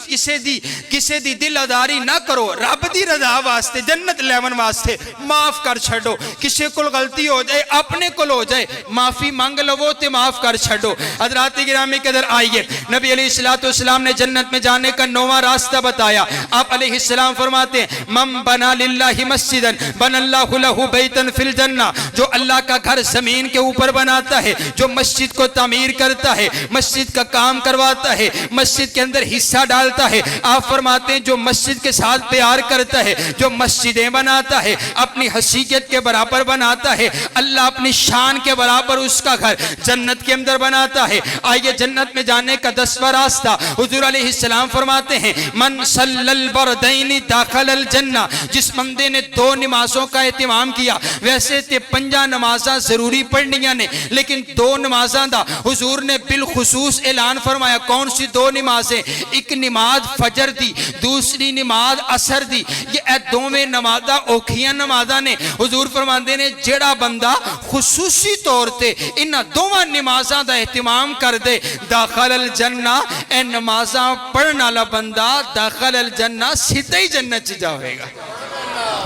کسے دی دل اداری نہ کرو، رب دی رضا واسطے جنت لیون واسطے معاف کر چھڑو۔ کسے کل غلطی ہو جائے اپنے کل ہو جائے معافی مانگ لو تے معاف کر چھڑو۔ حضرات گرامی کے در آئیے نبی علیہ السلام نے جنت میں جانے کا 9واں راستہ بتایا۔ آپ علیہ السلام فرماتے ہیں من بنا للہ مسجدا بنا اللہ لہ بیتا فی الجنہ، جو اللہ کا گھر زمین کے اوپر بناتا ہے، جو مسجد کو تعمیر کرتا ہے، مسجد کا کام کرواتا ہے، مسجد کے اندر حصہ ڈالتا ہے، آپ فرماتے ہیں جو مسجد کے ساتھ پیار کرتا ہے، جو مسجدیں بناتا ہے اپنی حیثیت کے برابر بناتا ہے، اللہ اپنی شان کے برابر اس کا گھر جنت کے اندر بناتا ہے۔ آئیے جنت میں جانے کا 10واں راستہ حضور علیہ السلام فرماتے ہیں من صلی البردین داخل الجنہ، جس بندے نے 2 نمازوں کا اہتمام کیا، ویسے تے 5 نمازاں ضروری پڑھنیاں نے لیکن 2 نمازاں دا حضور نے بالخصوص اعلان فرمایا۔ کون سی 2 نمازیں؟ ایک نماز فجر دی، دوسری نماز عصر دی۔ یہ دوویں نمازاں اوکھیاں نمازاں نے۔ حضور فرماندے نے جڑا بندہ خصوصی طور تے انہاں دوواں نمازاں دا اہتمام کر دے داخل الجنہ، اے نمازاں پڑھن والا بندہ داخل الجنہ سیدھا ہی جنت چ جاوے گا۔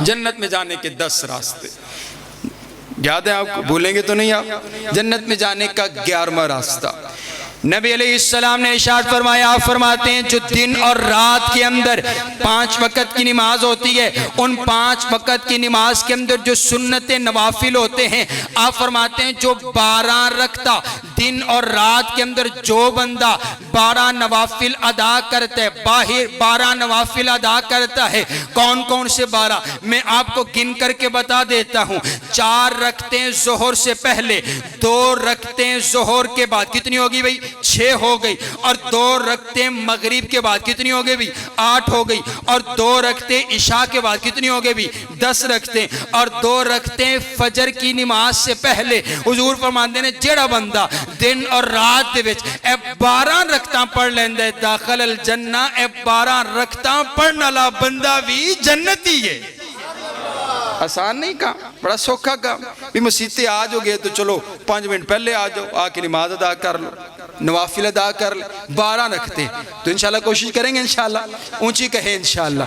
جنت میں جانے کے 10 راستے یاد ہے آپ کو؟ بھولیں گے تو نہیں آپ؟ جنت میں جانے کا 11واں راستہ نبی علیہ السلام نے ارشاد فرمایا، آپ فرماتے ہیں جو دن اور رات کے اندر 5 وقت کی نماز ہوتی ہے، ان 5 وقت کی نماز کے اندر جو سنت نوافل ہوتے ہیں، آپ فرماتے ہیں جو 12 رکعتہ دن اور رات کے اندر جو بندہ 12 نوافل ادا کرتا ہے، باہر 12 نوافل ادا کرتا ہے، کون کون سے 12 میں آپ کو گن کر کے بتا دیتا ہوں۔ 4 رکعتیں ظہر سے پہلے، 2 رکعتیں ظہر کے بعد، کتنی ہوگی بھئی؟ 6 ہو گئی، اور 2 رکعتیں مغرب کے بعد کتنی ہو گئی بھی؟ 8 ہو گئی، اور 2 رکعتیں عشاء کے بعد کتنی ہو گئی بھی؟ 10 رکعتیں، اور 2 رکعتیں فجر کی نماز سے پہلے۔ حضور فرماتے ہیں جڑا بندہ دن اور رات دے وچ 12 رکعتاں پڑھ لیندا ہے، داخل الجنہ، 12 رکعتاں پڑھن والا بندہ بھی جنتی ہے۔ آسان نہیں کام، بڑا سوکھا کام بھی مسیتے آ جو گے تو چلو 5 منٹ پہلے آ جاؤ، آ کے نماز ادا کر لو، نوافل ادا کر لیں، 12 رکھتے تو انشاءاللہ کوشش کریں گے، انشاءاللہ اونچی کہیں انشاءاللہ۔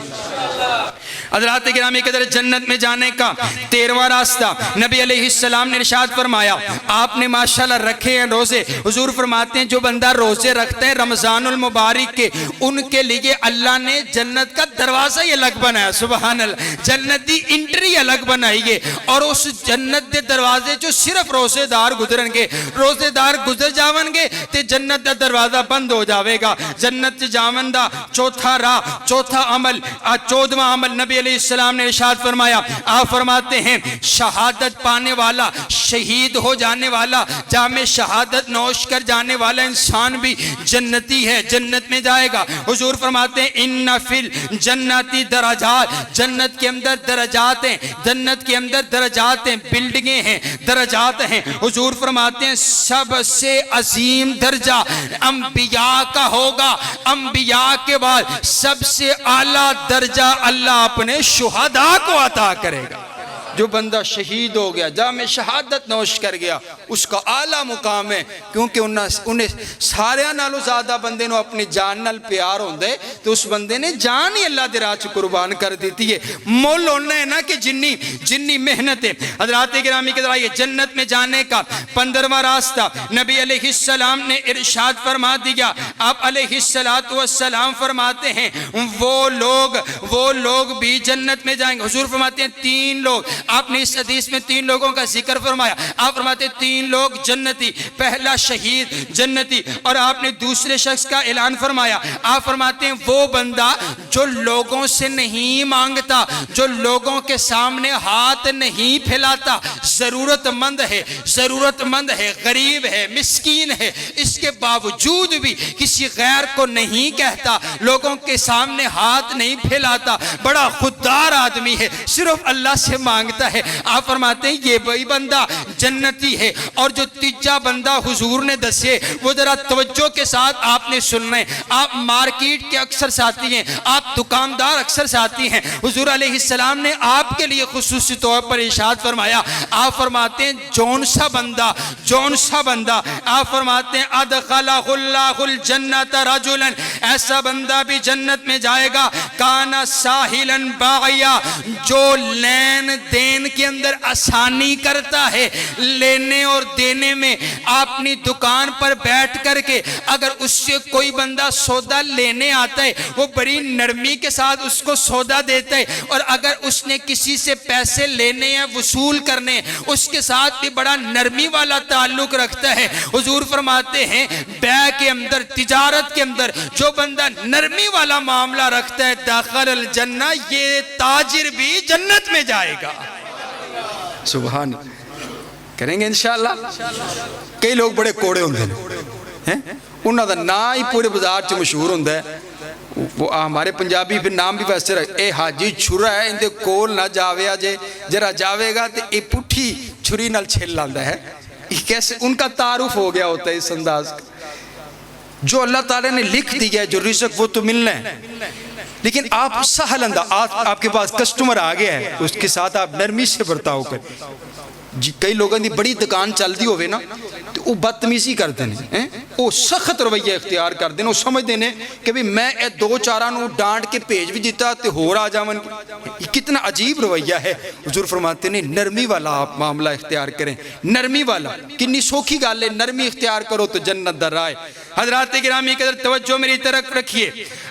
حضرات گرامی قدر، جنت میں جانے کا 13واں راستہ نبی علیہ السلام نے ارشاد فرمایا، آپ نے ماشاءاللہ رکھے ہیں روزے۔ حضور فرماتے ہیں جو بندہ روزے رکھتے ہیں رمضان المبارک کے، ان کے لیے اللہ نے جنت کا دروازہ ہی الگ بنایا، سبحان اللہ، جنت دی انٹری الگ بنائی ہے، اور اس جنت دے دروازے جو صرف روزے دار گزرن گے، روزے دار گزر جاون گے تے جنت دا دروازہ بند ہو جاوے گا۔ جنت جاون دا چوتھا راہ، چوتھا عمل، 14واں عمل نبی علیہ السلام نے ارشاد فرمایا، آپ فرماتے ہیں شہادت پانے والا، شہید ہو جانے والا، جام شہادت نوش کر جانے والا انسان بھی جنتی ہے، جنت میں جائے گا۔ حضور فرماتے ہیں ان فی الجنتی درجات، جنت کے اندر درجات ہیں، جنت کے اندر درجات ہیں، بلڈنگیں ہیں، درجات ہیں۔ حضور فرماتے ہیں سب سے عظیم درجہ انبیاء کا ہوگا، انبیاء کے بعد سب سے اعلیٰ درجہ اللہ اپنے شہداء کو عطا کرے گا۔ جو بندہ شہید ہو گیا، جام شہادت نوش کر گیا، اس کا اعلیٰ مقام ہے، کیونکہ انہیں سارے نالوں زیادہ بندے نو اپنی جان نال پیار ہوندے، تو اس بندے نے جان ہی اللہ دے راہ چ قربان کر دیتی ہے۔ مول ہونا ہے نا کہ جنی محنت ہے۔ حضرات گرامی کے ذرائع جنت میں جانے کا 15واں راستہ نبی علیہ السلام نے ارشاد فرما دیا، آپ علیہ السلام فرماتے ہیں وہ لوگ بھی جنت میں جائیں گے۔ حضور فرماتے ہیں 3 لوگ، آپ نے اس حدیث میں 3 لوگوں کا ذکر فرمایا، آپ فرماتے ہیں 3 لوگ جنتی، پہلا شہید جنتی، اور آپ نے دوسرے شخص کا اعلان فرمایا، آپ فرماتے ہیں وہ بندہ جو لوگوں سے نہیں مانگتا، جو لوگوں کے سامنے ہاتھ نہیں پھیلاتا، ضرورت مند ہے، غریب ہے، مسکین ہے، اس کے باوجود بھی کسی غیر کو نہیں کہتا، لوگوں کے سامنے ہاتھ نہیں پھیلاتا، بڑا خوددار آدمی ہے، صرف اللہ سے مانگتا ہے، آپ فرماتے ہیں یہ وہی بندہ جنتی ہے۔ اور جو تیجا بندہ حضور نے دسے وہ ذرا توجہ کے ساتھ آپ نے سننا ہے۔ آپ مارکیٹ کے اکثر ساتھی ہیں، آپ دکاندار اکثر ساتھی ہیں، حضور علیہ السلام نے آپ کے لیے خصوصی طور پر ارشاد فرمایا، آپ فرماتے ہیں جون سا بندہ، آپ فرماتے ہیں ادخلہ اللہ الجنت رجلا، ایسا بندہ بھی جنت میں جائے گا، کانا ساحلا باغیا، جو لین دین کے اندر آسانی کرتا ہے، لینے اور دینے میں، اپنی دکان پر بیٹھ کر کے اگر اس سے کوئی بندہ سودا لینے آتا ہے وہ بڑی نرمی کے ساتھ اس کو سودا دیتا ہے، اور اگر اس نے کسی سے پیسے لینے یا وصول کرنے اس کے ساتھ بھی بڑا نرمی والا تعلق رکھتا ہے۔ حضور فرماتے ہیں بیع کے اندر، تجارت کے اندر جو بندہ نرمی والا معاملہ رکھتا ہے، داخل الجنہ، یہ تاجر بھی جنت میں جائے گا۔ سبحان کریں گے انشاءاللہ۔ کئی لوگ بڑے کوڑے ہوندے ہیں، انہاں دا نام ہی پورے بازار چ مشہور ہوندا ہے، وہ ہمارے پنجابی پھر نام بھی ویسے رکھ، اے حاجی چھرا ہے، اندے کول نہ جاوے آجے، جرا جاوے گا تو اے پٹھی چھری نال چھل لاندا ہے۔ کیسے ان کا تعارف ہو گیا ہوتا ہے اس انداز کا۔ جو اللہ تعالیٰ نے لکھ دیا ہے جو رزق وہ تو ملنا ہے، لیکن آپ سہل انداز، آپ کے پاس کسٹمر آ گیا ہے تو اس کے ساتھ آپ نرمی سے برتاؤ کریں۔ کئی لوگوں دی بڑی دکان چل دی ہوئے نا تو وہ بدتمیزی کر دینے، وہ سخت رویہ اختیار کر دینے، وہ سمجھ دینے کہ بھی میں اے 2-4 نو ڈانٹ کے پیج بھی دیتا تے ہور آ جاون، یہ کتنا عجیب رویہ ہے. حضور فرماتے ہیں نرمی والا آپ معاملہ اختیار کریں, نرمی والا. کنی سوکھی گال ہے, نرمی اختیار کرو تو جنت در آئے. حضرات گرامی قدر توجہ میری طرف رکھیے.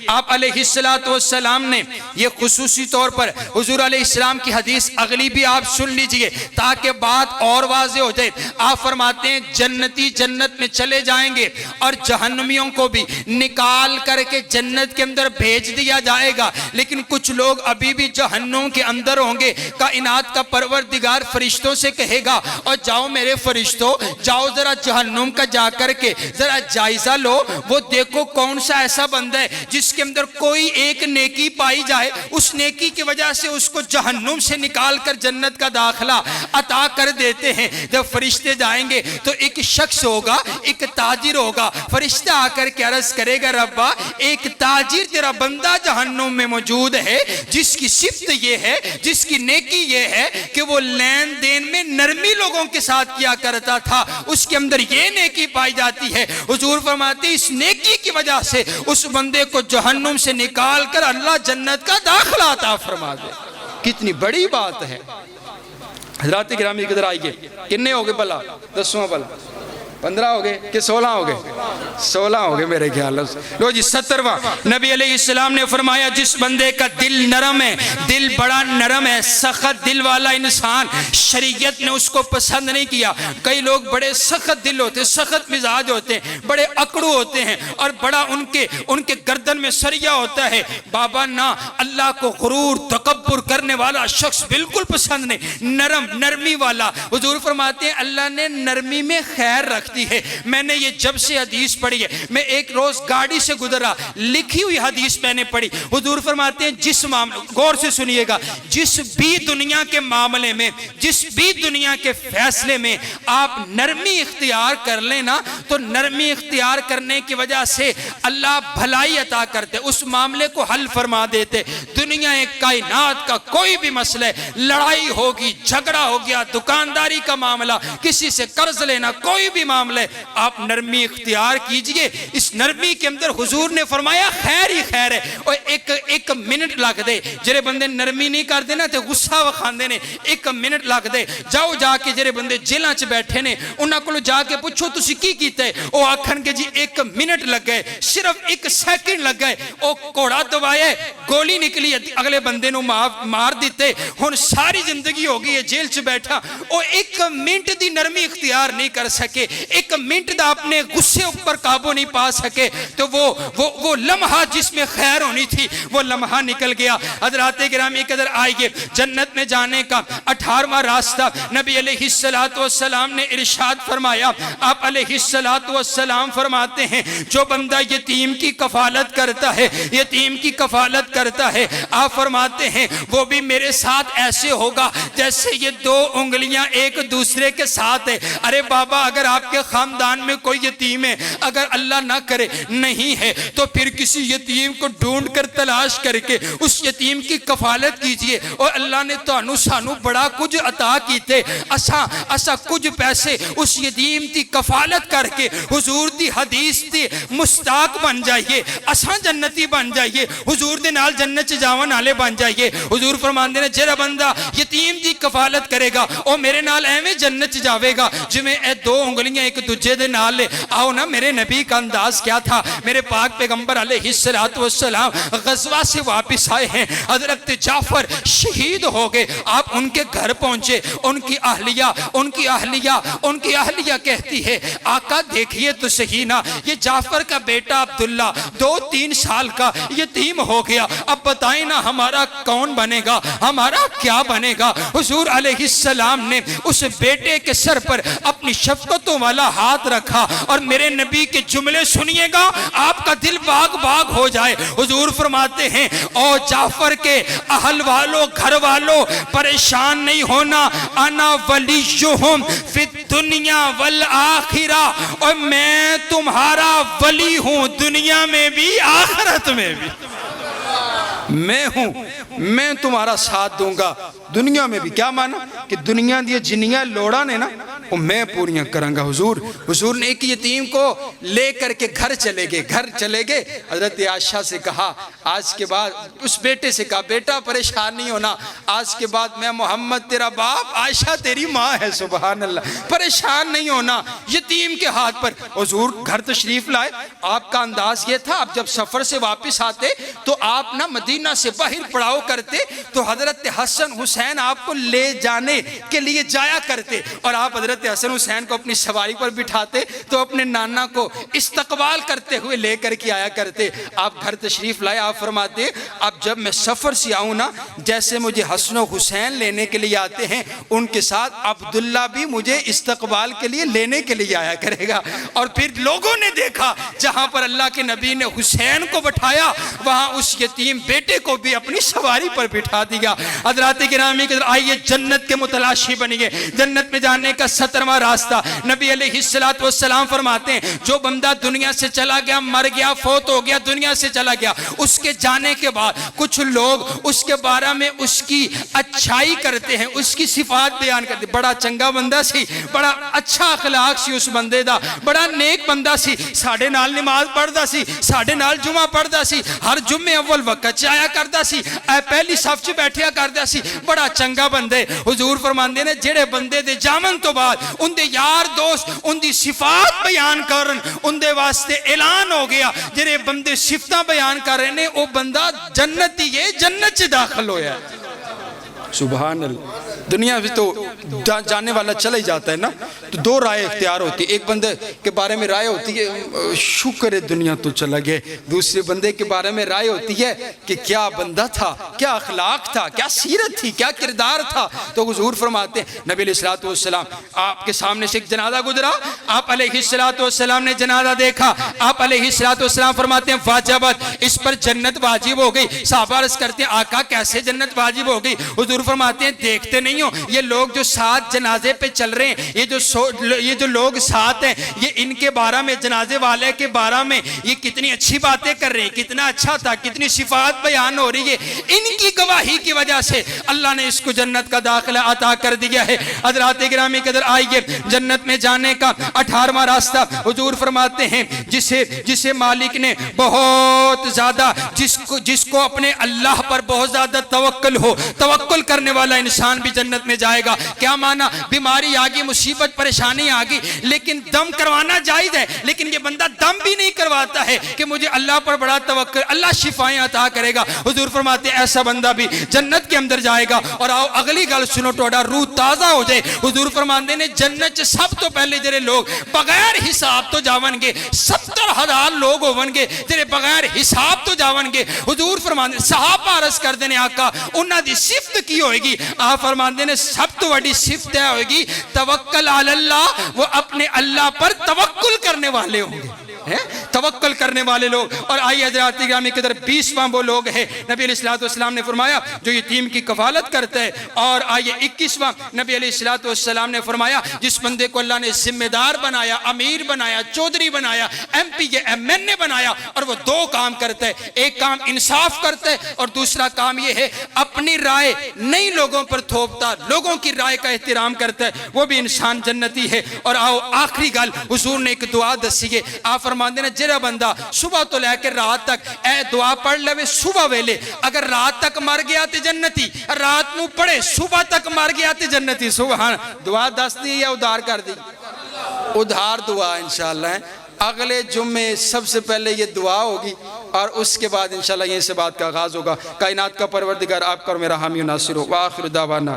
آپ علیہ السلام نے یہ خصوصی طور پر حضور علیہ السلام کی حدیث اگلی بھی آپ سن لیجئے تاکہ بات اور واضح ہو جائے. آپ فرماتے ہیں جنتی جنت میں چلے جائیں گے اور جہنمیوں کو بھی نکال کر کے جنت کے اندر بھیج دیا جائے گا, لیکن کچھ لوگ ابھی بھی جہنم کے اندر ہوں گے. کائنات کا پروردگار فرشتوں سے کہے گا اور جاؤ میرے فرشتوں, جاؤ ذرا جہنم کا جا کر کے ذرا جائزہ لو, وہ دیکھو کون سا ایسا بندہ ہے جس کے اندر کوئی ایک نیکی پائی جائے, اس نیکی کی وجہ سے اس کو جہنم سے نکال کر جنت کا داخلہ عطا کر دیتے ہیں. جب فرشتے جائیں گے تو ایک شخص ہوگا, ایک تاجر ہوگا. فرشتہ آ کر کے عرض کرے گا ربا ایک تاجر تیرا بندہ جہنم میں موجود ہے جس کی صفت یہ ہے, جس کی نیکی یہ ہے کہ وہ لین دین میں نرمی لوگوں کے ساتھ کیا کرتا تھا, اس کے اندر یہ نیکی پائی جاتی ہے. حضور فرماتے ہیں اس نیکی کی وجہ سے اس بندے کو جہنم سے نکال کر اللہ جنت کا داخلہ عطا فرما دے. کتنی بڑی بات ہے. حضرات گرامی قدر آئیے, کتنے ہو گئے بھلا؟ 10واں بھلا 15 ہو گئے کہ 16 ہو گئے؟ 16 ہو گئے میرے خیال سے. لو جی 17واں. نبی علیہ السلام نے فرمایا جس بندے کا دل نرم ہے, دل بڑا نرم ہے, سخت دل والا انسان, شریعت نے اس کو پسند نہیں کیا. کئی لوگ بڑے سخت دل ہوتے ہیں, سخت مزاج ہوتے ہیں, بڑے اکڑو ہوتے ہیں اور بڑا ان کے گردن میں سریا ہوتا ہے. بابا نا, اللہ کو غرور تکبر کرنے والا شخص بالکل پسند نہیں, نرمی والا. حضور فرماتے ہیں اللہ نے نرمی میں خیر رکھ ہے. میں نے یہ جب سے حدیث پڑھی ہے, میں ایک روز گاڑی سے گزرا, لکھی ہوئی حدیث میں نے پڑھی. حضور فرماتے ہیں جس معاملے, غور سے سنیے گا, جس بھی دنیا کے معاملے میں, جس بھی دنیا کے فیصلے میں آپ نرمی اختیار کر لینا تو نرمی اختیار کرنے کی وجہ سے اللہ بھلائی عطا کرتے, اس معاملے کو حل فرما دیتے. دنیا ایک کائنات کا کوئی بھی مسئلہ ہے, لڑائی ہوگی, جھگڑا ہو گیا, دکانداری کا معاملہ, کسی سے قرض لینا, کوئی بھی معاملہ, آپ نرمی اختیار کیجئے. اس نرمی کے اندر حضور نے فرمایا خیر ہی خیر ہے. اور ایک منٹ لگ دے, جرے بندے نرمی نہیں کر دینا تے غصہ وکھاندے نے, ایک منٹ لگ دے. جاؤ جا کے جرے بندے جیلاں چ بیٹھے نے انہاں کولوں جا کے پوچھو تسی کی کیتا ہے, او آکھن کے جی 1 منٹ لگ گئے, صرف 1 سیکنڈ لگ گئے, او کوڑا دوایا, گولی نکلی, اگلے بندے نو مار دیتے, ہن ساری زندگی ہو گئی ہے جیل چ بیٹھا. او 1 منٹ دی نرمی اختیار نہیں کر سکے, 1 منٹ دا اپنے غصے اوپر قابو نہیں پا سکے, تو وہ لمحہ جس میں خیر ہونی تھی وہ لمحہ نکل گیا. حضرات گرامی قدر آئیے, جنت میں جانے کا 18واں راستہ نبی علیہ السلام نے ارشاد فرمایا. آپ علیہ السلام فرماتے ہیں جو بندہ یتیم کی کفالت کرتا ہے, یتیم کی کفالت کرتا ہے, آپ فرماتے ہیں وہ بھی میرے ساتھ ایسے ہوگا جیسے یہ 2 انگلیاں ایک دوسرے کے ساتھ ہے. ارے بابا اگر آپ کے خاندان میں کوئی یتیم ہے, اگر اللہ نہ کرے نہیں ہے, تو پھر کسی یتیم کو ڈھونڈ کر تلاش کر کے اس یتیم کی کفالت کیجئے. اور اللہ نے تو سانو بڑا کچھ عطا کیتے, اسا کچھ پیسے اس یتیم کی کفالت کر کے حضور دی حدیث دی مستاق بن جائیے, اسا جنتی بن جائیے, حضور دے نال جنت جاون والے بن جائیے. حضور فرماندے نے جڑا بندہ یتیم دی کفالت کرے گا او میرے نال ایویں جنت جاوے گا جویں اے 2 انگلیاں ایک دوجے دے نال لے. آؤ نا, میرے نبی کا انداز کیا تھا. میرے پاک پیغمبر علیہ السلام غزوہ سے واپس آئے ہیں, حضرت جعفر شہید ہو گئے, آپ ان کے گھر پہنچے, ان کی اہلیہ کہتی ہے آقا دیکھئے تو صحیح نا, یہ جعفر کا بیٹا عبداللہ 2-3 سال کا یتیم ہو گیا, اب بتائیں نا ہمارا کون بنے گا, ہمارا کیا بنے گا. حضور علیہ السلام نے اس بیٹے کے سر پر اپنی شفقتوں والا ہاتھ رکھا اور میرے نبی کے جملے سنیے گا, آپ کا دل باغ باغ ہو جائے. حضور فرماتے ہیں او جعفر کے اہل والوں, گھر والوں, پریشان نہیں ہونا, انا ولیہم فی الدنیا والآخرہ, اور میں تمہارا ولی ہوں دنیا میں بھی آخرت میں بھی. میں ہوں, میں تمہارا ساتھ دوں گا دنیا میں بھی. کیا مانا کہ دنیا دی جنیاں لوڑا نے نا وہ میں پوریاں کروں گا حضور۔ حضور نے ایک یتیم کو لے کر کے گھر چلے گئے۔ حضرت عائشہ سے کہا آج کے بعد، اس بیٹے سے کہا بیٹا پریشان نہیں ہونا، آج کے بعد میں محمد تیرا باپ، عائشہ تیری ماں ہے، سبحان اللہ، پریشان نہیں ہونا۔ یتیم کے ہاتھ پر حضور گھر تشریف لائے۔ آپ کا انداز یہ تھا، آپ جب سفر سے واپس آتے تو آپ نہ مدینہ سے باہر پڑاؤ کرتے تو حضرت حسن حسین آپ کو لے جانے کے لیے جایا کرتے، اور آپ حضرت حسن حسین کو اپنی سواری پر بٹھاتے تو اپنے نانا کو استقبال کرتے ہوئے لے کر کے آیا کرتے۔ آپ گھر تشریف لائے، آپ فرماتے اب جب میں سفر سے آؤں نا، جیسے مجھے حسن و حسین لینے کے لیے آتے ہیں، ان کے ساتھ عبداللہ بھی مجھے استقبال کے لیے لینے کے لیے آیا کرے گا۔ اور پھر لوگوں نے دیکھا جہاں پر اللہ کے نبی نے حسین کو بٹھایا، وہاں اس یتیم بیٹے کو بھی اپنی سواری پر بٹھا دیا۔ حضرات گرامی کے آئیے جنت کے متلاشی بنیے۔ جنت میں جانے کا 17واں راستہ نبی علیہ السلام فرماتے ہیں جو بندہ دنیا سے چلا گیا، مر گیا، فوت ہو گیا، دنیا سے چلا گیا، اس کے جانے کے بعد کچھ لوگ اس کے بارے میں اس کی اچھائی کرتے ہیں، اس کی صفات بیان کرتے ہیں۔ بڑا چنگا بندہ سی، بڑا اچھا اخلاق سی اس بندے دا، بڑا نیک بندہ سی، ساڑھے نال نماز پڑھدا سی، ساڑھے نال جمعہ پڑھدا سی، ہر جمعے اول وقت چایا کردا سی، پہلی صف چ بیٹھیا کردا سی، بڑا چنگا بندے۔ حضور فرماندے نے جڑے بندے دے جامن تو بعد ان دے یار دوست ان دی صفات بیان کرن، ان دے واسطے اعلان ہو گیا جڑے بندے صفتاں بیان کر رہے نے وہ بندہ جنتی ہے، جنت سے داخل ہویا ہے۔ سبحان اللہ۔ دنیا میں تو جانے والا چلا ہی جاتا ہے نا، تو دو رائے اختیار ہوتی ہے۔ ایک بندے کے بارے میں رائے ہوتی ہے شکر ہے دنیا تو چلا گیا، دوسرے بندے کے بارے میں رائے ہوتی ہے کہ کیا بندہ تھا، کیا اخلاق تھا، کیا سیرت تھی، کیا کردار تھا۔ تو حضور فرماتے ہیں نبی علیہ السلام آپ کے سامنے سے ایک جنازہ گزرا، آپ علیہ السلام نے جنازہ دیکھا، آپ علیہ السلام فرماتے ہیں واجبت، اس پر جنت واجب ہو گئی۔ صحابہ عرض کرتے ہیں آقا کیسے جنت واجب ہو گئی؟ حضور فرماتے ہیں دیکھتے نہیں ہو یہ لوگ جو ساتھ جنازے پہ چل رہے ہیں، یہ جو لوگ ساتھ ہیں، یہ ان کے بارے میں، جنازے والے کے بارے میں یہ کتنی اچھی باتیں کر رہے ہیں، کتنا اچھا تھا، کتنی صفات بیان ہو رہی ہے، ان کی گواہی کی وجہ سے اللہ نے اس کو جنت کا داخلہ عطا کر دیا ہے۔ حضرات گرامی قدر آئیے جنت میں جانے کا 18واں راستہ حضور فرماتے ہیں جسے مالک نے بہت زیادہ، جس کو اپنے اللہ پر بہت زیادہ توکل کرنے والا انسان بھی جنت میں جائے گا۔ کیا معنی؟ بیماری آگی، مصیبت پریشانی آگی، لیکن دم کروانا جائز ہے، لیکن یہ بندہ دم بھی نہیں کرواتا ہے کہ مجھے اللہ پر بڑا توکل، اللہ شفائیں عطا کرے گا۔ حضور فرماتے ہیں ایسا بندہ بھی جنت کے اندر جائے گا۔ اور آؤ اگلی گل سنو توڑا روح تازہ ہو جائے۔ حضور فرماتے ہیں جنت سب تو پہلے جڑے لوگ بغیر حساب تو جاون گے، 70,000 لوگ ہون گے جڑے بغیر حساب تو جاون گے۔ حضور فرماتے ہیں صحابہ عرض کر دینے آقا انہاں دی صفت کی ہوئے گی؟ آپ فرماتے ہیں سب تو بڑی صفت ہے ہوئے گی توکل علی اللہ، وہ اپنے اللہ پر توکل کرنے والے ہوں گے، توکل کرنے والے لوگ۔ اور آئیے حضرات گرامی قدر 20واں وہ لوگ ہیں نبی علیہ السلام نے فرمایا جو یتیم کی کفالت کرتا ہے۔ اور آئیے 21واں نبی علیہ السلام نے فرمایا جس بندے کو اللہ نے ذمہ دار بنایا، امیر بنایا، چودھری بنایا، MPA MNA بنایا، اور وہ دو کام کرتا ہے، ایک کام انصاف کرتا ہے اور دوسرا کام یہ ہے اپنی رائے نئی لوگوں پر تھوپتا، لوگوں کی رائے کا احترام کرتا ہے، وہ بھی انسان جنتی ہے۔ اور آؤ آخری گل حضور نے ایک دعا دسی ہے، آپ فرماتے ہیں جڑا بندہ صبح تو لے کے رات تک اے دعا پڑھ لے صبح ویلے، اگر رات تک مر گیا تے جنتی، رات نو پڑھے صبح تک مر گیا تے جنتی۔ سبحان دعا دس دی یا ادھار کر دی؟ ادھار دعا انشاءاللہ ہے۔ اگلے جمعے سب سے پہلے یہ دعا ہوگی اور اس کے بعد انشاءاللہ یہ سے بات کا آغاز ہوگا۔ کائنات کا پروردگار آپ کا اور میرا حامی و ناصر ہو۔ وآخر دعوانا